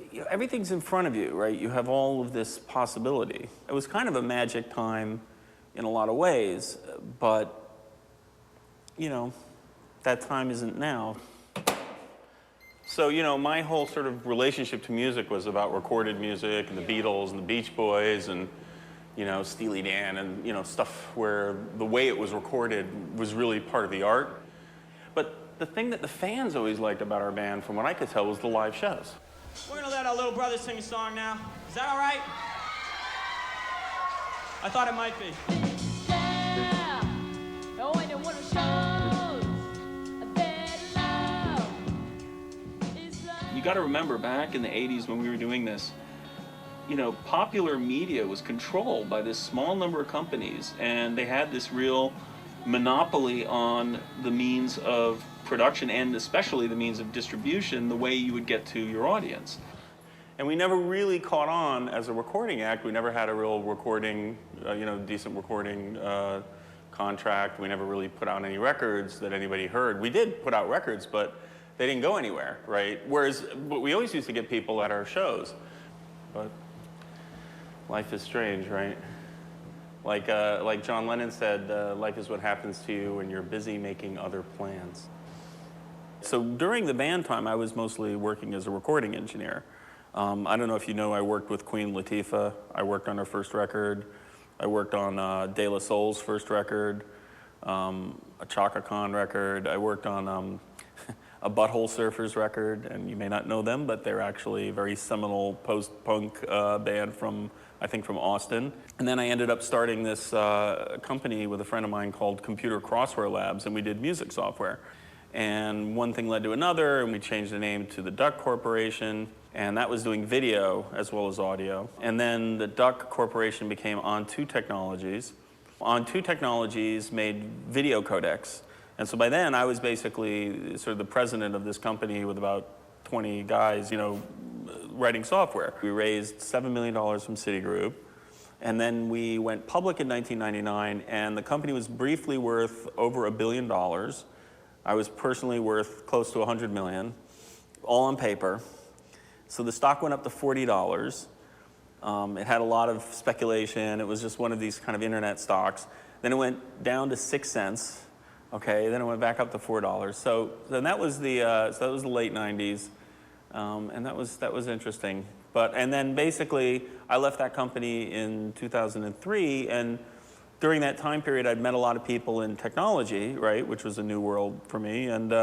you know, everything's in front of you, right? You have all of this possibility. It was kind of a magic time in a lot of ways, but, you know, that time isn't now. So, you know, my whole sort of relationship to music was about recorded music and the Beatles and the Beach Boys and, you know, Steely Dan and, you know, stuff where the way it was recorded was really part of the art. But the thing that the fans always liked about our band, from what I could tell, was the live shows. We're gonna let our little brother sing a song now. Is that all right? I thought it might be. You got to remember, back in the 80s when we were doing this, you know, popular media was controlled by this small number of companies, and they had this real monopoly on the means of production and especially the means of distribution, the way you would get to your audience. And we never really caught on as a recording act. We never had a real recording, you know, decent recording contract. We never really put out any records that anybody heard. We did put out records, but they didn't go anywhere, right? Whereas, but we always used to get people at our shows. but life is strange, right? Like John Lennon said, life is what happens to you when you're busy making other plans. So during the band time, I was mostly working as a recording engineer. I don't know if you know, I worked with Queen Latifah. I worked on her first record. I worked on De La Soul's first record, a Chaka Khan record. I worked on a Butthole Surfers record, and you may not know them, but they're actually a very seminal post-punk band from, I think, from Austin. And then I ended up starting this company with a friend of mine called Computer Crossware Labs, and we did music software. And one thing led to another, and we changed the name to the Duck Corporation, and that was doing video as well as audio. And then the Duck Corporation became On2 Technologies. On2 Technologies made video codecs. And so by then, I was basically sort of the president of this company with about 20 guys, you know, writing software. We raised $7 million from Citigroup, and then we went public in 1999, and the company was briefly worth over $1 billion. I was personally worth close to 100 million, all on paper. So the stock went up to $40. It had a lot of speculation. It was just one of these kind of internet stocks. Then it went down to 6 cents. Okay, then it went back up to $4. So then that was the late 90s, and that was interesting. And then basically I left that company in 2003, and during that time period I'd met a lot of people in technology, right, which was a new world for me, and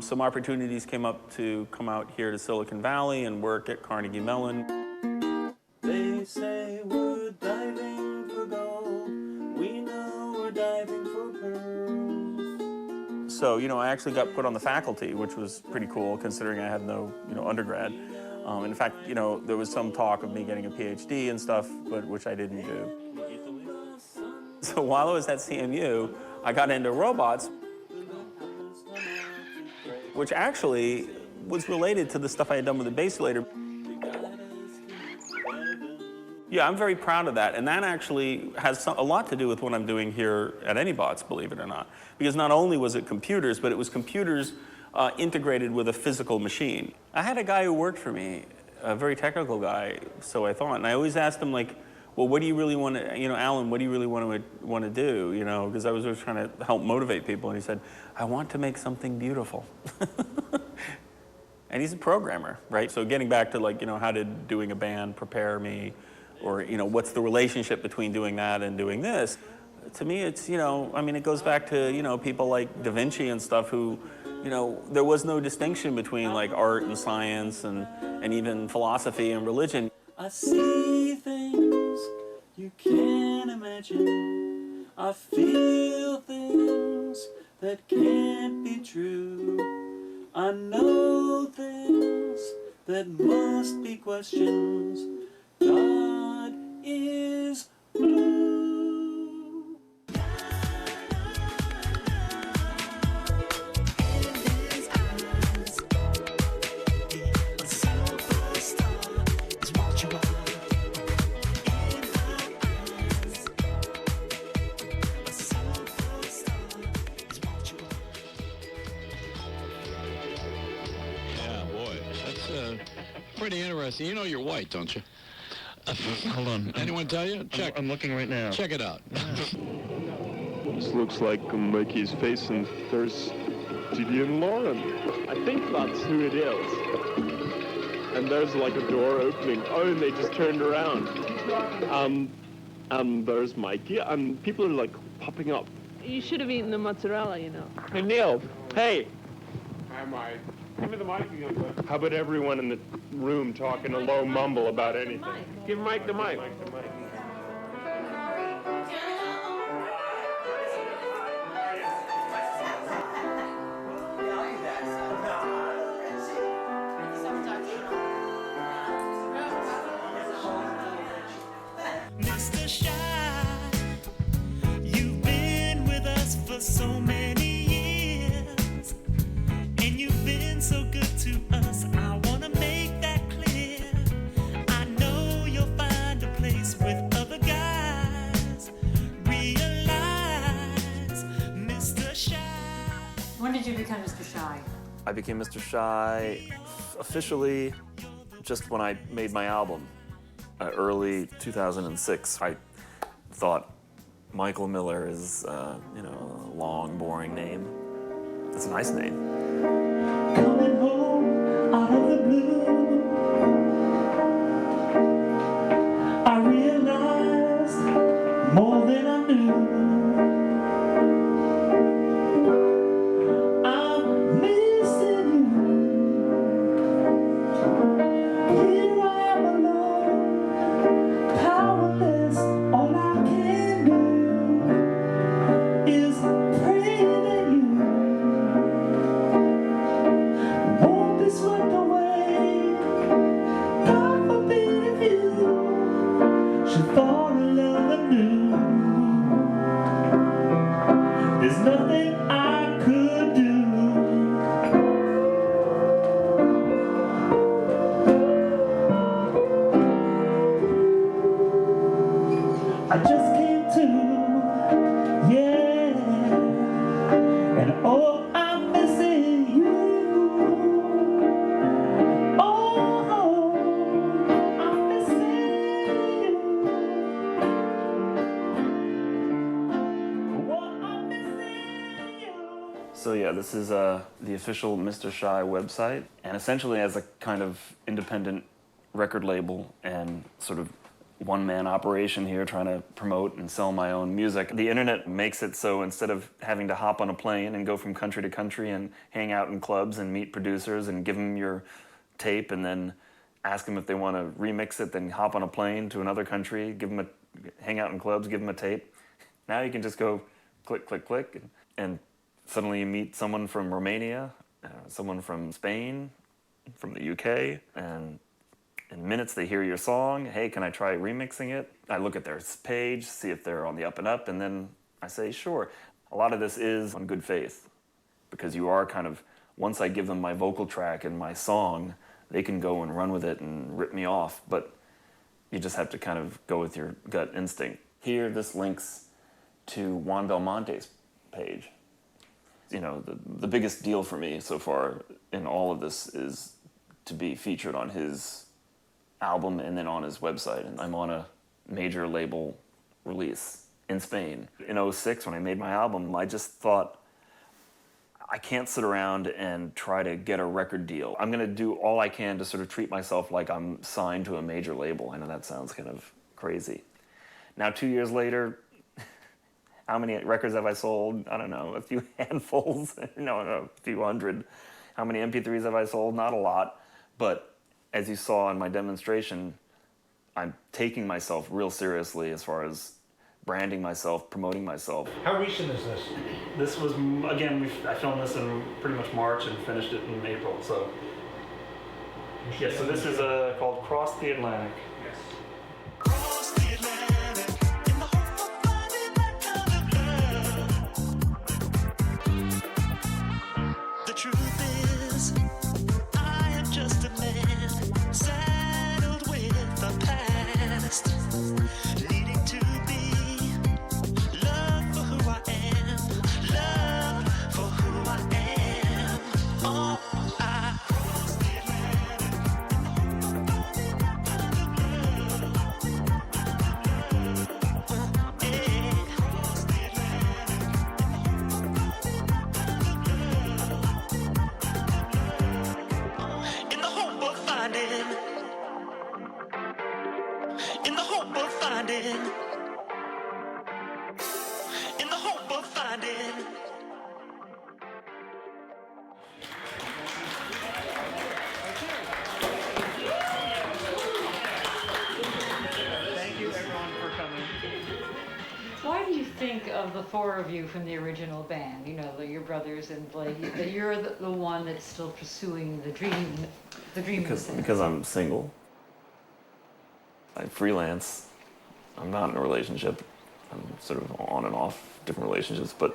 some opportunities came up to come out here to Silicon Valley and work at Carnegie Mellon. They say we're diving for gold. We know we're diving for pearls. So, you know, I actually got put on the faculty, which was pretty cool considering I had no, you know, undergrad. In fact, you know, there was some talk of me getting a PhD and stuff, but which I didn't do. So while I was at CMU, I got into robots, which actually was related to the stuff I had done with the Baselator. Yeah, I'm very proud of that, and that actually has a lot to do with what I'm doing here at AnyBots, believe it or not. Because not only was it computers, but it was computers integrated with a physical machine. I had a guy who worked for me, a very technical guy, so I thought, and I always asked him, like, well, what do you really want to, you know, Alan, what do you really want to do, you know, because I was always trying to help motivate people, and he said, I want to make something beautiful. And he's a programmer, right? So getting back to, like, you know, how did doing a band prepare me, or, you know, what's the relationship between doing that and doing this? To me, it's, you know, I mean, it goes back to, you know, people like Da Vinci and stuff who, you know, there was no distinction between, like, art and science and even philosophy and religion. I see things you can't imagine. I feel things that can't be true. I know things that must be questions. God is blue. Yeah, boy, that's pretty interesting. You know you're white, don't you? Hold on. Anyone tell you? Check. I'm looking right now. Check it out. This looks like Mikey's face, and there's Didi and Lauren. I think that's who it is. And there's like a door opening. Oh, and they just turned around. And there's Mikey, and people are like popping up. You should have eaten the mozzarella, you know. Hey, Neil. Hey. Hi, Mike. Give me the mic again. How about everyone in the room talking a low mumble about anything? Give Mike the mic. Mr. Shy, you've been with us for so many years, and you've been so good to us. I want to make that clear. I know you'll find a place with other guys. Realize, Mr. Shy. When did you become Mr. Shy? I became Mr. Shy officially just when I made my album, early 2006, I thought Michael Miller is, you know, a long, boring name. It's a nice name. Coming home out of the blue, I realized more than I knew. I'm missing you. Here I am alone, powerless. All I can do is pray that you won't be swept away. God forbid if you should fall in love anew. There's nothing I could do. I just came to, yeah, and oh, I'm missing you. Oh, I'm missing you. Oh, I'm missing you. So yeah, this is the official Mr. Shy website, and essentially as a kind of independent record label and sort of one-man operation here trying to promote and sell my own music. The internet makes it so instead of having to hop on a plane and go from country to country and hang out in clubs and meet producers and give them your tape and then ask them if they want to remix it, then hop on a plane to another country, hang out in clubs, give them a tape. Now you can just go click, click, click, and suddenly you meet someone from Romania, someone from Spain, from the UK, and in minutes they hear your song. Hey, can I try remixing it? I look at their page, see if they're on the up and up, and then I say, sure. A lot of this is on good faith, because you are kind of, once I give them my vocal track and my song, they can go and run with it and rip me off, but you just have to kind of go with your gut instinct. Here, this links to Juan Belmonte's page. You know, the biggest deal for me so far in all of this is to be featured on his album and then on his website. And I'm on a major label release in Spain. In 2006, when I made my album, I just thought, I can't sit around and try to get a record deal. I'm gonna do all I can to sort of treat myself like I'm signed to a major label. I know that sounds kind of crazy. Now, 2 years later, how many records have I sold? I don't know, a few handfuls, no, a few hundred. How many MP3s have I sold? Not a lot, but as you saw in my demonstration, I'm taking myself real seriously as far as branding myself, promoting myself. How recent is this? This was, again, I filmed this in pretty much March and finished it in April, so. Yeah, so this is called Cross the Atlantic. The truth is, I am just a man saddled with the past, needing to be loved for who I am, loved for who I am. Oh, I crossed the in the hope of finding, in the hope of finding, in the hope of finding. Thank you everyone for coming. Why do you think of the four of you from the original band, you know, your brothers and Blake, that you're the one that's still pursuing the dream of the singer? Because I'm single. I freelance. I'm not in a relationship. I'm sort of on and off different relationships, but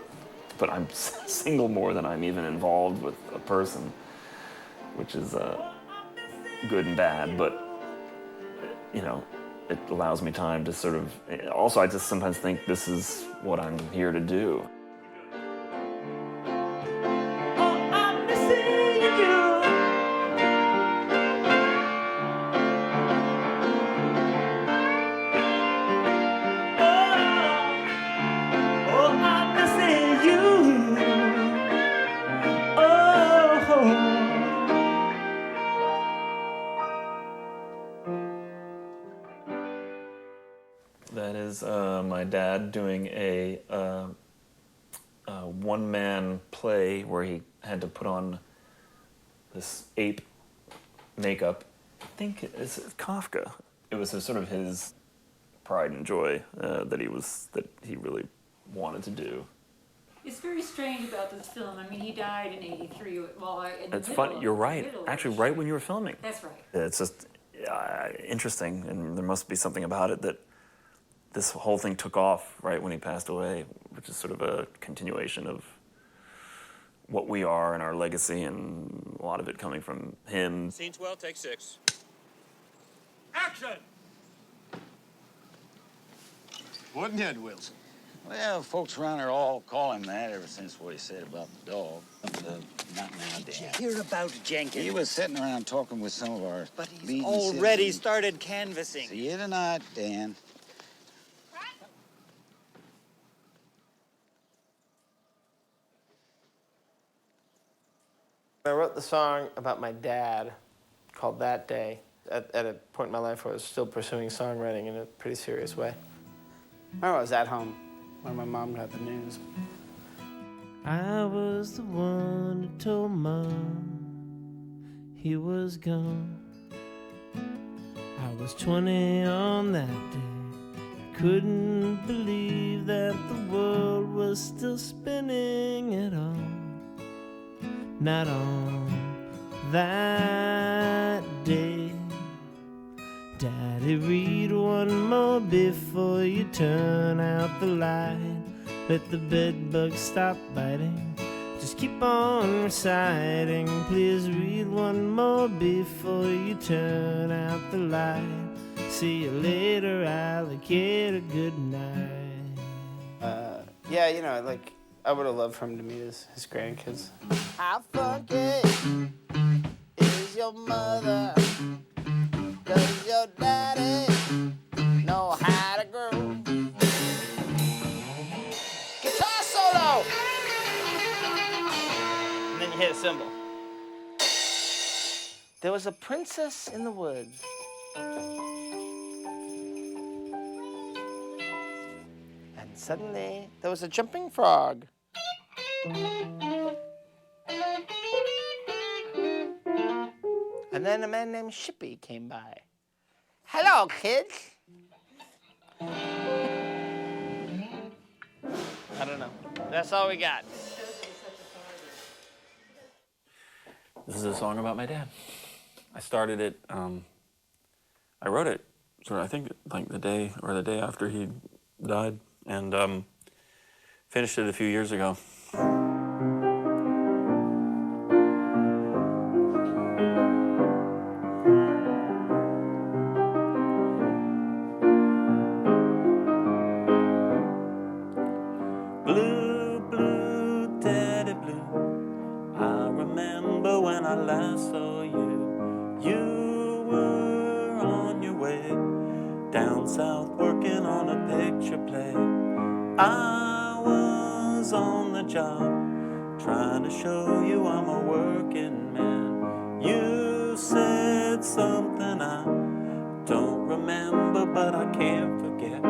I'm single more than I'm even involved with a person, which is good and bad, but you know, it allows me time to sort of, also I just sometimes think this is what I'm here to do. I'm missing you. dad doing a one-man play where he had to put on this ape makeup. I think it's Kafka. It was sort of his pride and joy that he really wanted to do. It's very strange about this film. I mean, he died in '83. It's fun. You're right. Actually, right when you were filming. That's right. It's just interesting, and there must be something about it that this whole thing took off right when he passed away, which is sort of a continuation of what we are and our legacy, and a lot of it coming from him. Scene 12, take 6. Action! Wooden head, Wilson. Well, folks around here all call him that ever since what he said about the dog. Not now, Dan. Did you hear about Jenkins? He was sitting around talking with some of our But he's leading already citizens. started canvassing. See you tonight, Dan. I wrote the song about my dad called That Day at a point in my life where I was still pursuing songwriting in a pretty serious way. I was at home when my mom got the news. I was the one who told Mom he was gone. I was 20 on that day. Couldn't believe that the world was still spinning at all. Not on that day. Daddy, read one more before you turn out the light. Let the bedbugs stop biting. Just keep on reciting. Please read one more before you turn out the light. See you later, alligator, good night. Yeah, you know, like, I would have loved for him to meet his grandkids. How funky is your mother? Does your daddy know how to groove? Guitar solo! And then you hit a cymbal. There was a princess in the woods. And suddenly, there was a jumping frog. And then a man named Shippy came by. Hello, kids. I don't know. That's all we got. This is a song about my dad. I started it, I wrote it sort of, I think, like the day after he died, and finished it a few years ago. Blue, blue, daddy blue. I remember when I last saw you. You were on your way down south working on a picture play. I was on the job trying to show you I'm a working man. You said something I don't remember, but I can't forget.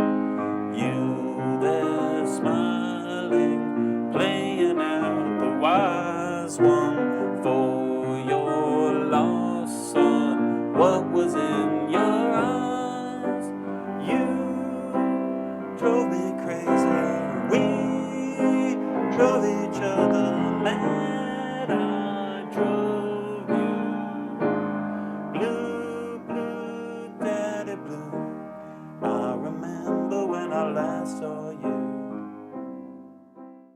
You there smiling, playing out the wise one for your lost son. What was in your eyes? You drove me crazy. We drove each other mad. I drove you. Blue, blue, daddy blue. I remember when I last saw you.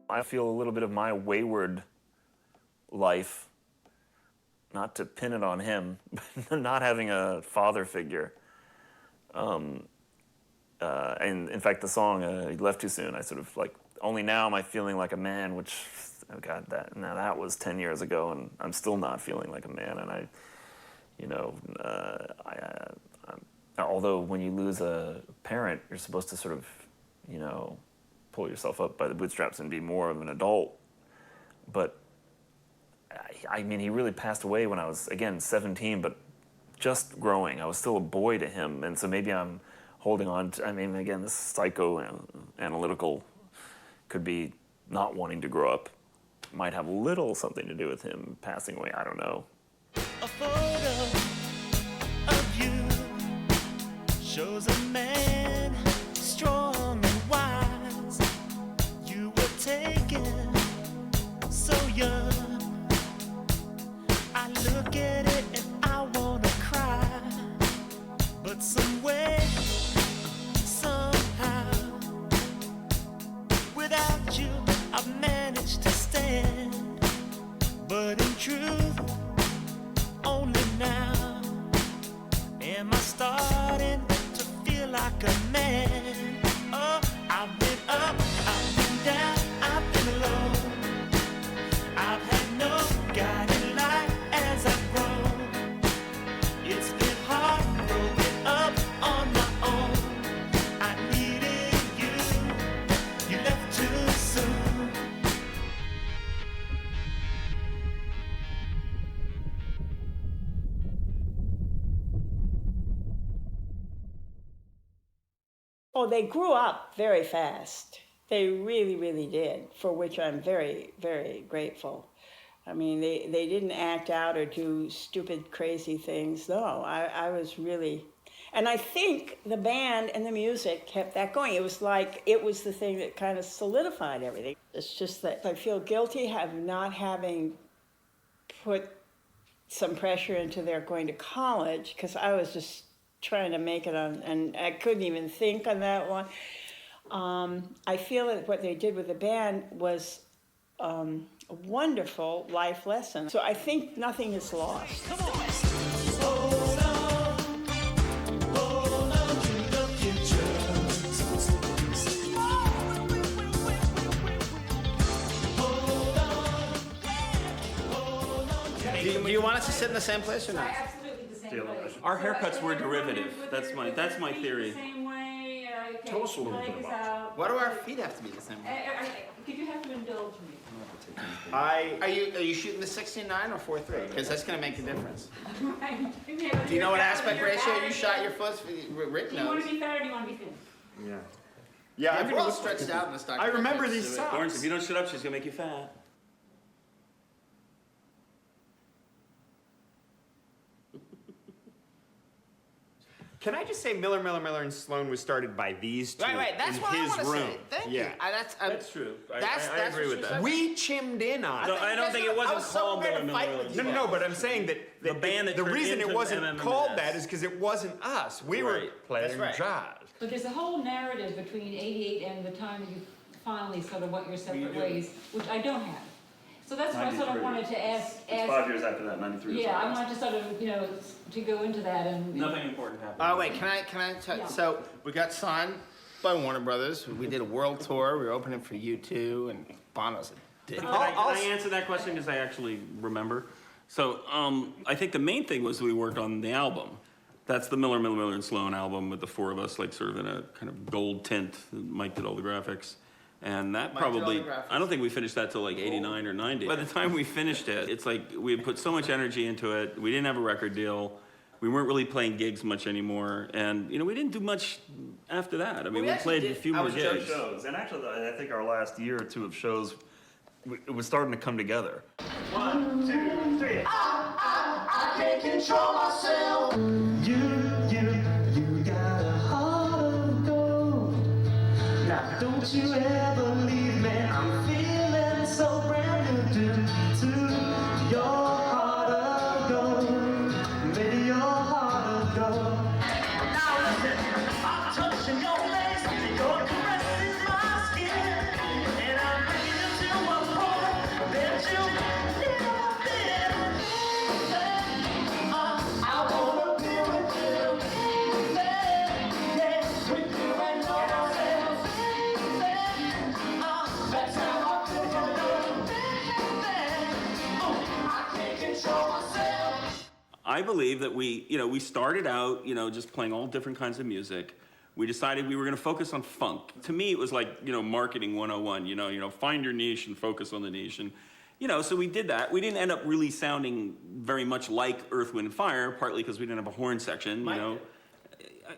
I feel a little bit of my wayward life, not to pin it on him, but not having a father figure. And in fact, the song, He Left Too Soon, I sort of like, only now am I feeling like a man, which, oh God, that was 10 years ago, and I'm still not feeling like a man. And although when you lose a parent, you're supposed to sort of, pull yourself up by the bootstraps and be more of an adult. But I mean, he really passed away when I was, again, 17, but just growing. I was still a boy to him, and so maybe I'm holding on to, I mean, again, this psychoanalytical could be not wanting to grow up, might have little something to do with him passing away, I don't know. A photo of you shows a man strong and wise. You were taken so young. I look at it and I wanna cry, but some way, somehow, without you I've managed to stand. But in truth, only now am I starting to feel like a man. Oh, I've been up, I've been down, I've been low. I've had no guiding light as I've grown. It's been hard growing up on my own. I needed you, you left too soon. Oh, they grew up very fast. They really, really did, for which I'm very, very grateful. I mean, they didn't act out or do stupid, crazy things. No, I was really... And I think the band and the music kept that going. It was like, it was the thing that kind of solidified everything. It's just that I feel guilty of not having put some pressure into their going to college, because I was just trying to make it on, and I couldn't even think on that one. I feel that what they did with the band was a wonderful life lesson. So I think nothing is lost. Hold on to the future. Do you want us to sit in the same place or not? Absolutely the same place. Our haircuts were derivative. That's my theory. Same way. Okay, Tell us a little bit leg is about out. Why do our feet have to be the same way? Could you have to indulge me? Are you shooting the 69 or 4:3? Because that's going to make a difference. Right. Do you know what aspect ratio you shot your foot? Rick Do you want knows. to be fat or do you want to be thin? Yeah. Yeah, we're all stretched out in this I remember these Lawrence, socks. if you don't shut up, she's gonna make you fat. Can I just say Miller, and Sloan was started by these two Right, that's in what I his want to room. say. Thank yeah. you. That's true. I agree with that. We chimmed in on No, it. I don't think it wasn't called Miller. No, but I'm saying that The band that the turned reason it into wasn't MMMS. called that is because it wasn't us. We were Right. playing That's right. jazz. But there's a whole narrative between '88 and the time that you finally sort of went your separate ways, which I don't have. So that's why I sort of 93. wanted to ask. It's 5 years after that, 93. Yeah, I wanted to sort of, to go into that and. Nothing important happened. Oh wait, can I tell? Yeah. So we got signed by Warner Brothers. We did a world tour. We were opening for U2 and Bono's a dick. Can I answer that question because I actually remember? So I think the main thing was we worked on the album. That's the Miller, and Sloan album with the four of us, like sort of in a kind of gold tint. Mike did all the graphics. And that Mike did all probably, the graphics. I don't think we finished that till like 89 or 90. By the time we finished it, it's like we had put so much energy into it. We didn't have a record deal. We weren't really playing gigs much anymore. And, we didn't do much after that. I mean, we played a few more gigs. Shows, and actually, I think our last year or two of shows, it was starting to come together. 1, 2, 3. I can't control myself. You got a heart of gold. Now don't you ever leave me. I'm feeling so brand new to your heart of gold. Maybe your heart of gold. Now listen, I'm touching your legs, you're caressing my skin, and I'm bringing you to a point that you've never been. I wanna be with you, yeah, with you and no one else. That's how I feel for you. I can't control myself. I believe that we started out, just playing all different kinds of music. We decided we were going to focus on funk. To me, it was like, marketing 101, find your niche and focus on the niche. And, so we did that. We didn't end up really sounding very much like Earth, Wind, and Fire, partly because we didn't have a horn section,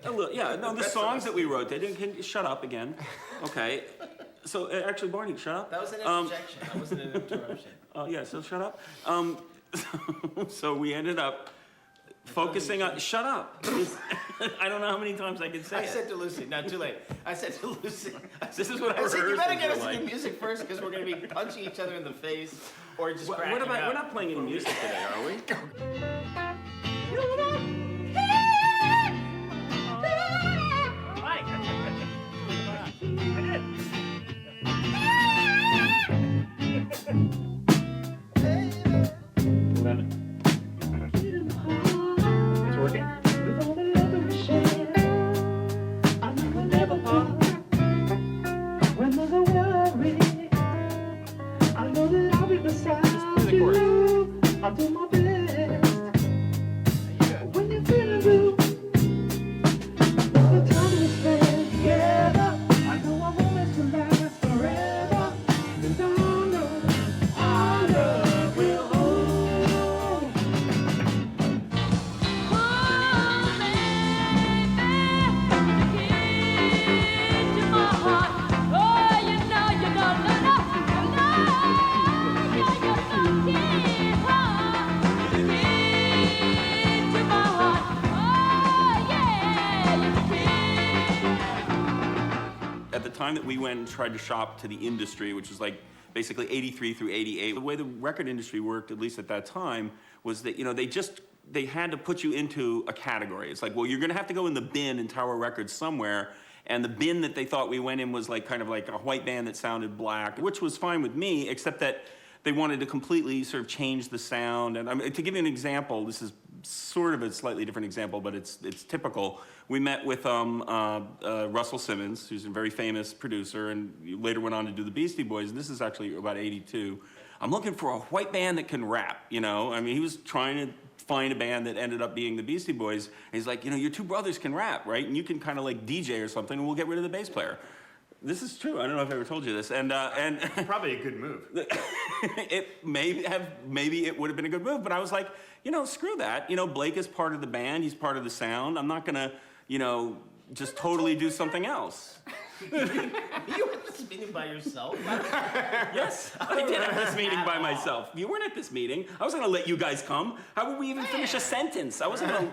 A little, yeah, no, the songs that we wrote, they didn't, shut up again. Okay. So, actually, Barney, shut up. That was an interjection. That wasn't an interruption. Oh, yeah, so shut up. So we ended up focusing on, shut up. I don't know how many times I can say it. I said to Lucy, no, too late. I said to Lucy, This is what I said, you better get us rehearsals are into like. music first because we're going to be punching each other in the face or just What cracking about, up. we're not playing any music today, are we? It's working. I'll do my best. When you're feeling blue, the time we spend together. I know I want it to last forever. And I know our love will hold. At the time that we went and tried to shop to the industry, which was like basically 83 through 88, the way the record industry worked, at least at that time, was that, they had to put you into a category. It's like, well, you're gonna have to go in the bin in Tower Records somewhere, and the bin that they thought we went in was like kind of like a white band that sounded black, which was fine with me, except that they wanted to completely sort of change the sound. And to give you an example, this is sort of a slightly different example, but it's typical. We met with Russell Simmons, who's a very famous producer, and later went on to do the Beastie Boys. And this is actually about 82. I'm looking for a white band that can rap, he was trying to find a band that ended up being the Beastie Boys. And he's like, your two brothers can rap, right? And you can kind of like DJ or something, and we'll get rid of the bass player. This is true. I don't know if I ever told you this. And Probably a good move. maybe it would have been a good move, but I was like, screw that. Blake is part of the band. He's part of the sound. I'm not gonna, just totally do something else. You were at this meeting by yourself? Yes, I did have this meeting by myself. You weren't at this meeting. I wasn't gonna let you guys come. How would we even finish a sentence? I wasn't gonna.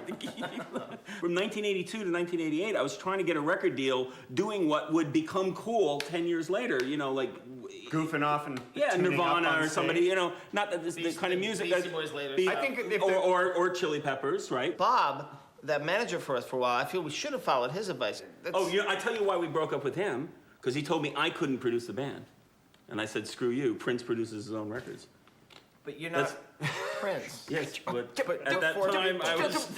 From 1982 to 1988, I was trying to get a record deal doing what would become cool 10 years later, like Goofing off and Nirvana or somebody, not that this the kind of music Beastie Boys later. I think if or Chili Peppers, right? Bob, that manager for us for a while, I feel we should have followed his advice. I tell you why we broke up with him, because he told me I couldn't produce the band. And I said, screw you, Prince produces his own records. But you're not Prince. Yes, but at that time I was...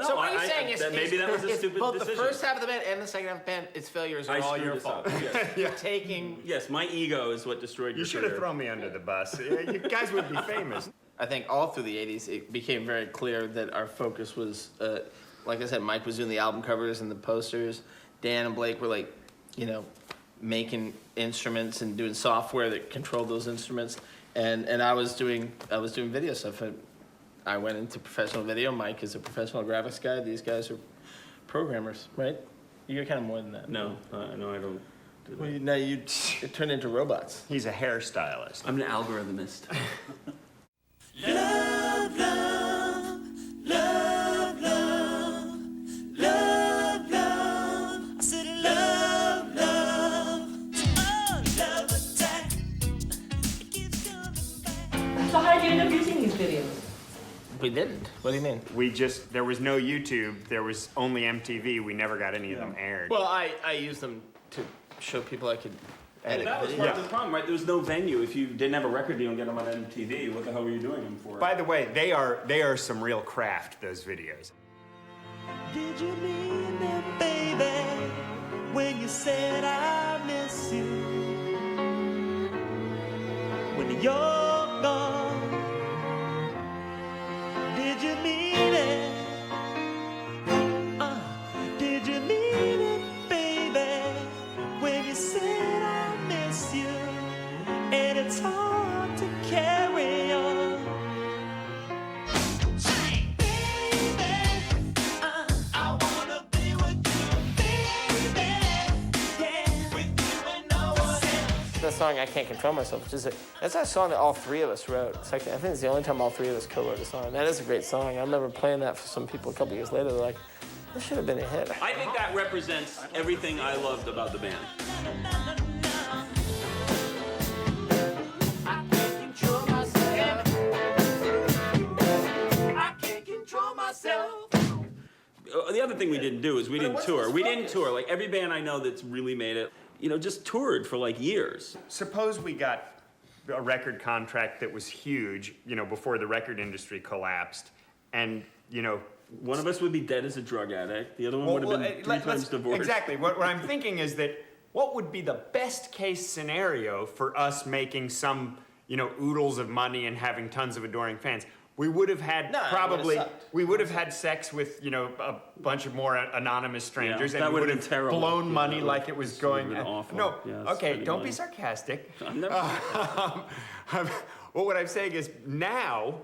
So what are you saying is maybe that was a stupid both decision. the first half of the band and the second half of the band, its failures are all your fault. Yes. You're taking... Yes, my ego is what destroyed your You should have career. thrown me under the bus. You guys would be famous. I think all through the 80s, it became very clear that our focus was, like I said, Mike was doing the album covers and the posters. Dan and Blake were like, making instruments and doing software that controlled those instruments. And I was doing video stuff. I went into professional video. Mike is a professional graphics guy. These guys are programmers, right? You're kind of more than that. No, I don't do that. Well, now you turned into robots. He's a hairstylist. I'm an algorithmist. Love, love, love, love, love, love. I said love, love. Oh, love attack. It keeps coming back. So how did you end up using these videos? We didn't. What do you mean? There was no YouTube. There was only MTV. We never got any of them aired. Well, I used them to show people I could edit That was video. part of the problem, right? There was no venue. If you didn't have a record deal and get them on MTV, what the hell were you doing them for? By the way, they are some real craft, those videos. Did you mean it, baby, when you said I miss you? When you're gone, did you mean it? Did you mean it, baby, when you said I miss you? And it's hard to carry on. Hey, baby, I wanna be with the song I Can't Control Myself, which is that's a song that all three of us wrote. It's like, I think it's the only time all three of us co-wrote a song. That is a great song. I remember playing that for some people a couple years later. They're like, this should have been a hit. I think that represents everything I loved about the band. I can't control myself. I can't control myself. The other thing we didn't do is we didn't tour. We didn't tour. Like every band I know that's really made it, you know, just toured for like years. Suppose we got a record contract that was huge, you know, before the record industry collapsed, and, you know, one of us would be dead as a drug addict. The other one would have been three times divorced. Exactly. What I'm thinking is that what would be the best case scenario for us making some, you know, oodles of money and having tons of adoring fans? We would have had we would have had sex with, you know, a bunch of more anonymous strangers, that and we would would have have terrible. blown money like it was going. Awful. No, Yes, okay, don't anyway. be sarcastic. I'm never. Well, what I'm saying is now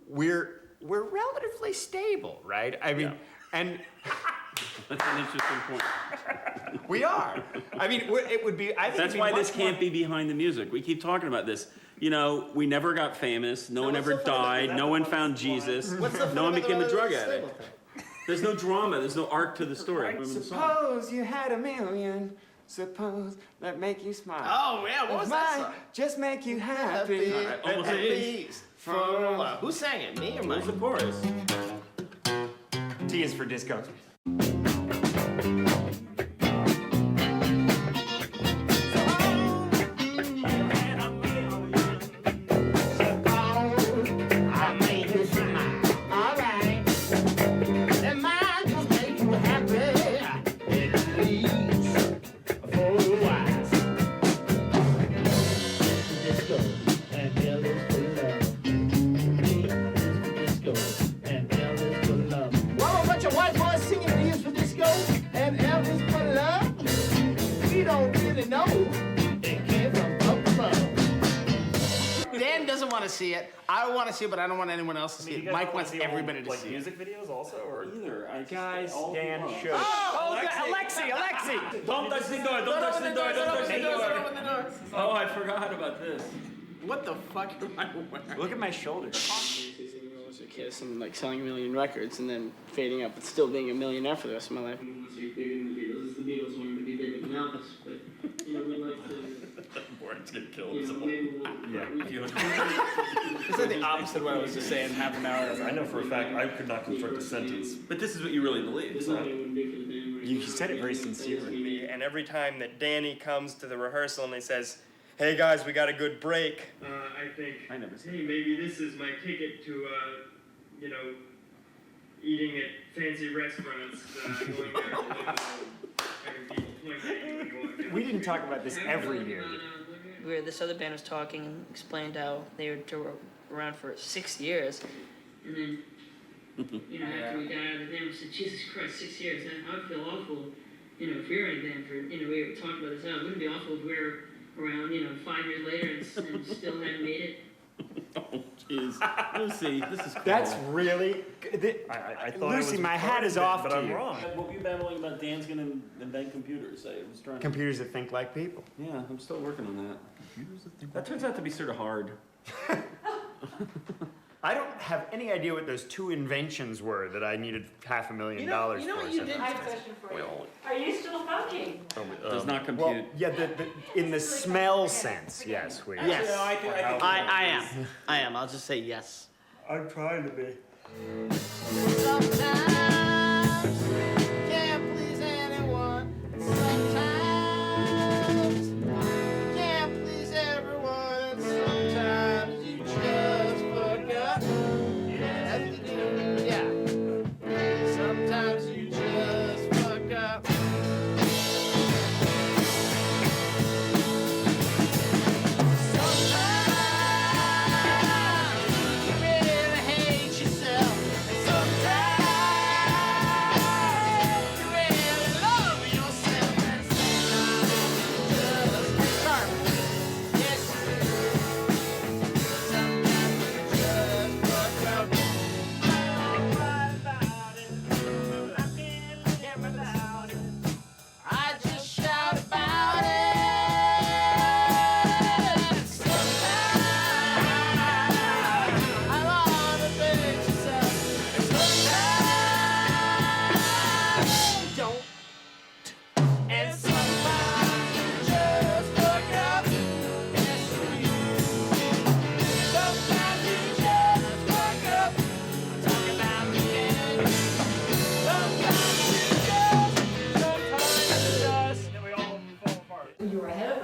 we're relatively stable, right? I mean, and that's an interesting point. we are. I mean, it would be. I think That's it'd be why much this can't be behind the music. We keep talking about this. You know, we never got famous. No one ever died. No one found Jesus. No one became a drug addict. There's no drama. There's no arc to the story. Suppose you had $1 million. Suppose that make you smile. Oh, yeah, what was that song? Just make you happy. Almost At it is. least for a while. Who sang it? Me or Where's Mike? the chorus? T is for disco. I made you smile. All right. And mine just make you happy. At least for a while. Disco and Elvis for love. Disco and Elvis for love. Well, a bunch of white boys singing these for disco and Elvis for love. We don't really know. They came from up above. Dan doesn't want to see it. I want to see it, but I don't want anyone else to see it. Mike wants everybody to see it. Music videos also, or either? Guys, Dan should. Oh, Alexi! Don't touch the door! Don't touch the door! Don't touch the door! Oh, I forgot about this. What the fuck am I wearing? Look at my shoulders. Was a kiss and like selling 1 million records and then fading out, but still being a millionaire for the rest of my life. Warren's gonna kill us all. It's like the opposite of what I was just saying half an hour ago. I know for a fact I could not construct a sentence. But this is what you really believe, so. You said it very sincerely. And every time that Danny comes to the rehearsal and he says, "Hey guys, we got a good break," I think, I never said hey, maybe this is my ticket to, you know, eating at fancy restaurants, going there, having people point at you and going, We didn't talk about this every year. Where this other band was talking and explained how they were around for 6 years. And then, you know, after we got out of the band, we said, Jesus Christ, 6 years. And I would feel awful, you know, if we were in a band for, you know, we were talking about this out. It wouldn't be awful if we were around, you know, 5 years later and still hadn't made it. Oh, jeez. Lucy, this is cool. That's really. I thought Lucy, my hat is off but to I'm you. wrong. What were you babbling about? Dan's gonna invent computers. I was trying. Computers that think like people. Yeah, I'm still working on that. That turns out to be sort of hard. I don't have any idea what those two inventions were that I needed $500,000 You know for. what you did? I have a question for you. Are you still funky? Does not compute. Well, yeah, in the smell sense, yes, we. Yes. I think I am. I'll just say yes. I'm trying to be. Sometimes can't please anyone. Sometimes can't please everyone. Sometimes you just forgot. Yeah. Sometimes you just forgot. Sometimes you really hate yourself. Sometimes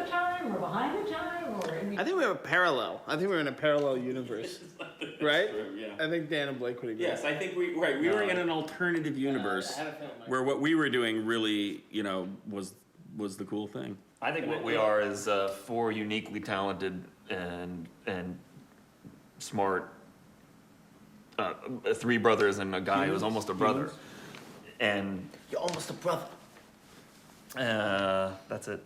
the time or behind the time or? I think we have a parallel. I think we're in a parallel universe, right? True, yeah. I think Dan and Blake would agree. Yes, I think we were in an alternative universe where what we were doing really, was the cool thing. I think what we are is four uniquely talented and smart three brothers and a guy who's almost a brother. And You're almost a brother. that's it.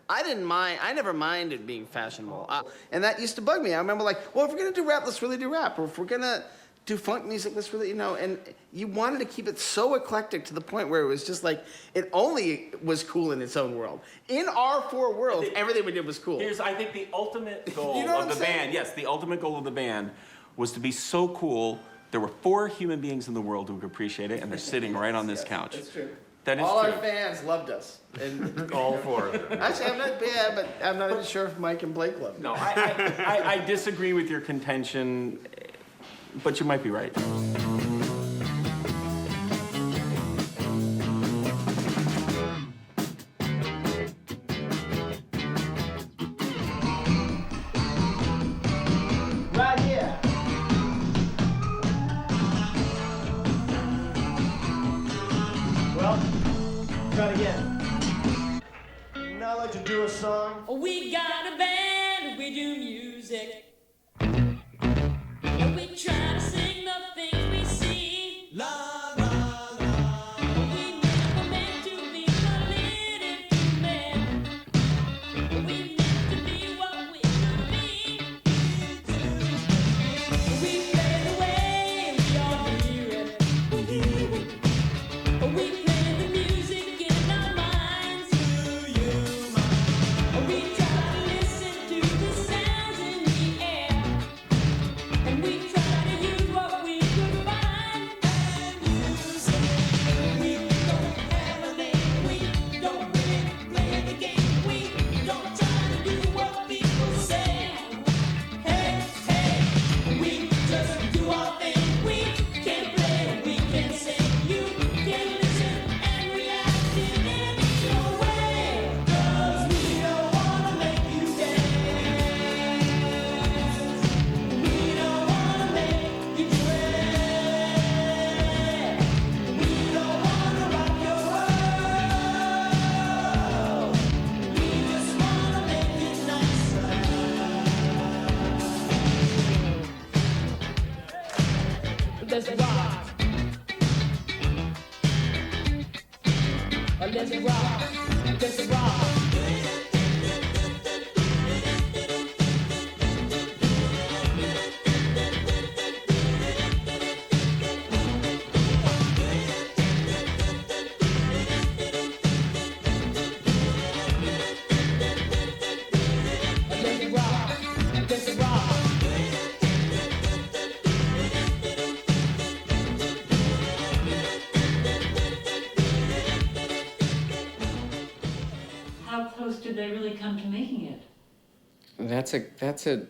I didn't mind. I never minded being fashionable, and that used to bug me. I remember like, well, if we're gonna do rap, let's really do rap, or if we're gonna do funk music, let's really, And you wanted to keep it so eclectic to the point where it was just like it only was cool in its own world. In our four worlds, everything we did was cool. I think the ultimate goal You know of what the I'm saying? band, yes, the ultimate goal of the band was to be so cool. There were four human beings in the world who could appreciate it, and they're sitting right on this couch. That's true. That is All true. our fans loved us. And all four of them. Actually, but I'm not even sure if Mike and Blake loved us. No, I disagree with your contention, but you might be right. Right here. Well, try it again. Now I'd like to do a song. We got a band, we do music. And we try to sing the things we see. La la la. We never meant to be political men. We meant to be what we could be. We play the way we all hear it. We play the music in our minds. We try to listen to the sounds in the air, and we try to use what we could find and use it. We don't have a name, we don't really play the game, we don't try to do what people say. Hey, hey, we just do our thing. We can play, we can sing. You can listen and react in any way, 'cause we don't wanna make you dance. We don't wanna make you sweat. We don't wanna rock your world. We just wanna make it nicer. Let's rock. Let's rock. Let's rock. Let's rock. Let's rock. How close did they really come to making it? That's a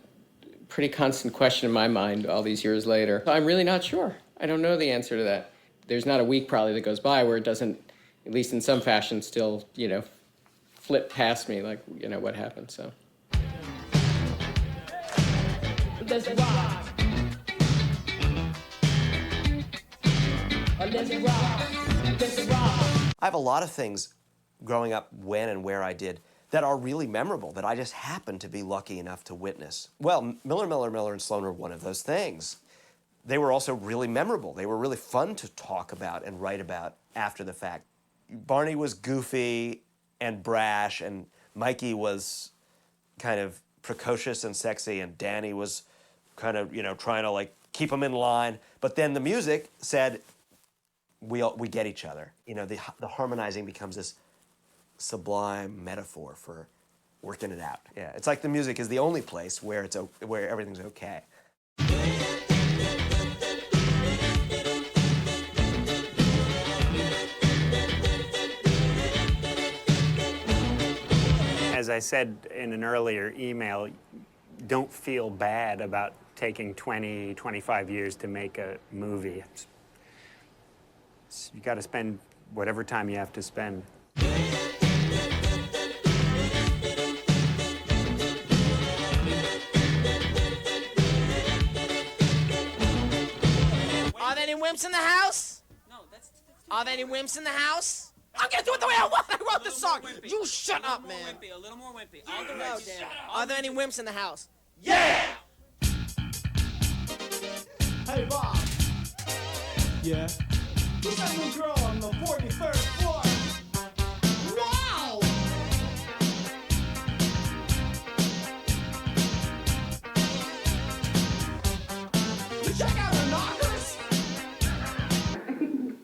pretty constant question in my mind all these years later. I'm really not sure. I don't know the answer to that. There's not a week probably that goes by where it doesn't, at least in some fashion, still, flip past me like, what happened, so. Let's rock. Let's rock. Let's rock. I have a lot of things growing up when and where I did that are really memorable that I just happened to be lucky enough to witness. Well, Miller and Sloan were one of those things. They were also really memorable. They were really fun to talk about and write about after the fact. Barney was goofy and brash, and Mikey was kind of precocious and sexy, and Danny was kind of, trying to keep them in line. But then the music said, we get each other. The harmonizing becomes this sublime metaphor for working it out. Yeah, it's like the music is the only place where where everything's okay. As I said in an earlier email, don't feel bad about taking 20, 25 years to make a movie. You got to spend whatever time you have to spend. any wimps in the house? No, that's Are there any wimps in the house? I'm gonna do it the way I want. I wrote this song. You shut up, man. A little more wimpy. No, Dan. Are there any wimps in the house? Yeah! Hey, Bob. Yeah. Who's that new girl on the 43rd floor? Wow! You check out the knockers?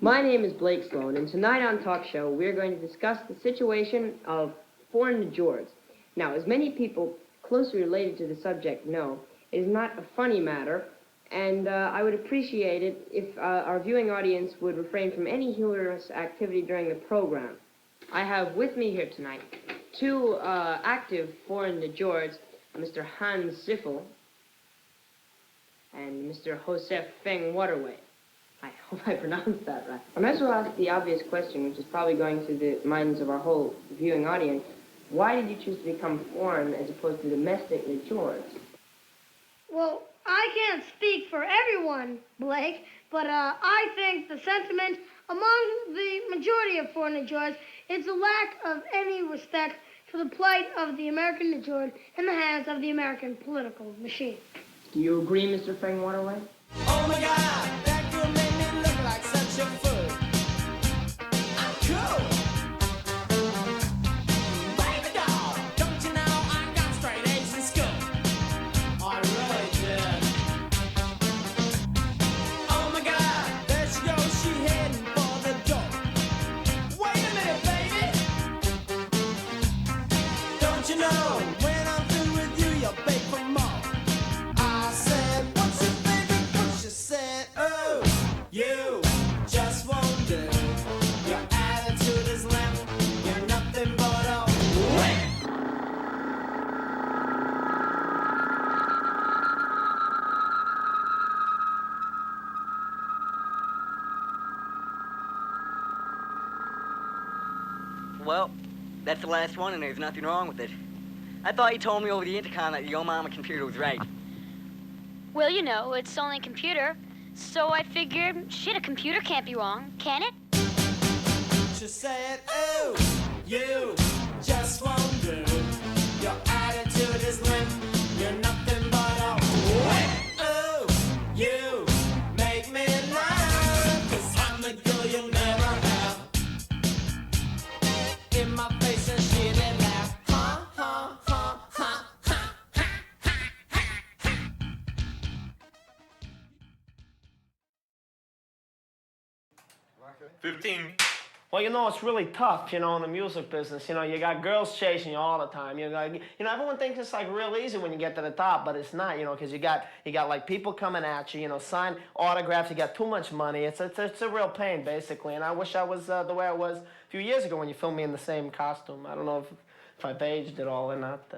My name is Blake Sloan, and tonight on Talk Show, we're going to discuss the situation of foreign George. Now, as many people closely related to the subject know, it is not a funny matter, and I would appreciate it if our viewing audience would refrain from any humorous activity during the program. I have with me here tonight two active foreign George, Mr. Hans Ziffel and Mr. Josef Feng Waterway. I hope I pronounced that right. I might as well ask the obvious question, which is probably going through the minds of our whole viewing audience. Why did you choose to become foreign as opposed to domestic George? Well, I can't speak for everyone, Blake, but I think the sentiment among the majority of foreign George is a lack of any respect for the plight of the American George in the hands of the American political machine. Do you agree, Mr. Feng Waterway? Oh my God, that girl made me look like such a fool. I'm cool. Baby doll, don't you know I got straight A's in school? I really did. Oh my God, there she goes, she heading for the door. Wait a minute, baby. Don't you know when I'm through with you, you'll beg for more? I said, what's your favorite food? She said, oh, you just won't do. Your attitude is limp. You're nothing but a wimp. Well, that's the last one, and there's nothing wrong with it. I thought you told me over the intercom that your mama computer was right. Well, you know, it's only a computer, so I figured, shit, a computer can't be wrong, can it? She said, oh, you just won't do. Your attitude is limp. You're nothing but a wimp. Oh, you make me laugh. 'Cause I'm the girl you'll never have. In my face and she didn't laugh. Ha, ha, ha, ha, ha. 15. Well, you know, it's really tough, you know, in the music business. You know, you got girls chasing you all the time. You know, everyone thinks it's like real easy when you get to the top, but it's not, you know, because you got like people coming at you, you know, sign autographs. You got too much money. It's a real pain, basically. And I wish I was the way I was a few years ago when you filmed me in the same costume. I don't know if I've aged at all or not.